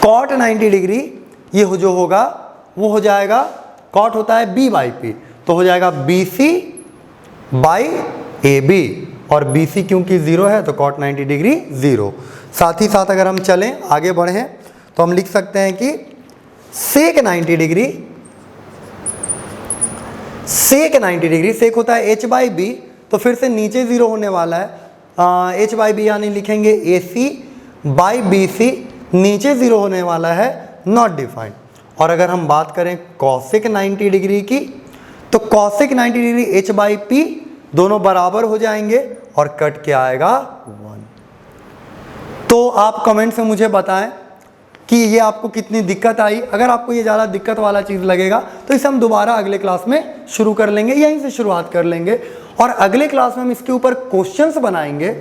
cot 90 डिग्री ये जो होगा वो हो जाएगा, cot होता है B बाई P, तो हो जाएगा BC बाई AB और BC क्योंकि 0 है तो cot 90 डिग्री 0। साथ ही साथ अगर हम चलें आगे बढ़ें तो हम लिख सकते हैं कि sec 90 degree, sec 90 degree, sec होता है h बाई बी, तो फिर से नीचे 0 होने वाला है, h बाई बी यानी लिखेंगे AC बाई BC, नीचे 0 होने वाला है, नॉट डिफाइंड। और अगर हम बात करें cosec 90 डिग्री की तो cosec 90 degree h by p दोनों बराबर हो जाएंगे और कट क्या आएगा 1। तो आप कमेंट से मुझे बताएं कि ये आपको कितनी दिक्कत आई। अगर आपको ये ज़्यादा दिक्कत वाला चीज़ लगेगा तो इसे हम दोबारा अगले क्लास में शुरू कर लेंगे, यहीं से शुरुआत कर लेंगे और अगले क्लास में हम इसके ऊपर क्वेश्चंस बनाएंगे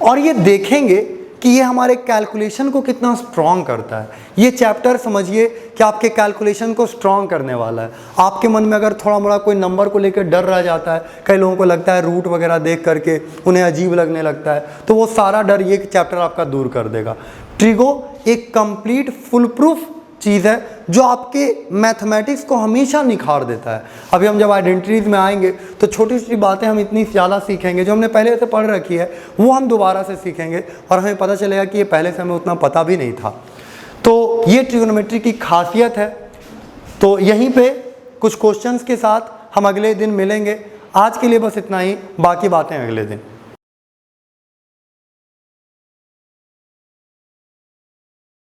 और ये देखेंगे कि ये हमारे कैलकुलेशन को कितना स्ट्रॉन्ग करता है। ये चैप्टर समझिए कि आपके कैलकुलेशन को स्ट्रॉन्ग करने वाला है। आपके मन में अगर थोड़ा मोड़ा कोई नंबर को लेकर डर रह जाता है, कई लोगों को लगता है रूट वगैरह देख करके उन्हें अजीब लगने लगता है, तो वो सारा डर ये चैप्टर आपका दूर कर देगा। ट्रिगो एक कंप्लीट फुल प्रूफ चीज़ है जो आपके मैथमेटिक्स को हमेशा निखार देता है। अभी हम जब आइडेंटिटीज में आएंगे तो छोटी छोटी बातें हम इतनी ज़्यादा सीखेंगे जो हमने पहले से पढ़ रखी है वो हम दोबारा से सीखेंगे और हमें पता चलेगा कि ये पहले से हमें उतना पता भी नहीं था। तो ये ट्रिगोनोमेट्री की खासियत है। तो यहीं पे कुछ क्वेश्चंस के साथ हम अगले दिन मिलेंगे। आज के लिए बस इतना ही, बाकी बातें अगले दिन।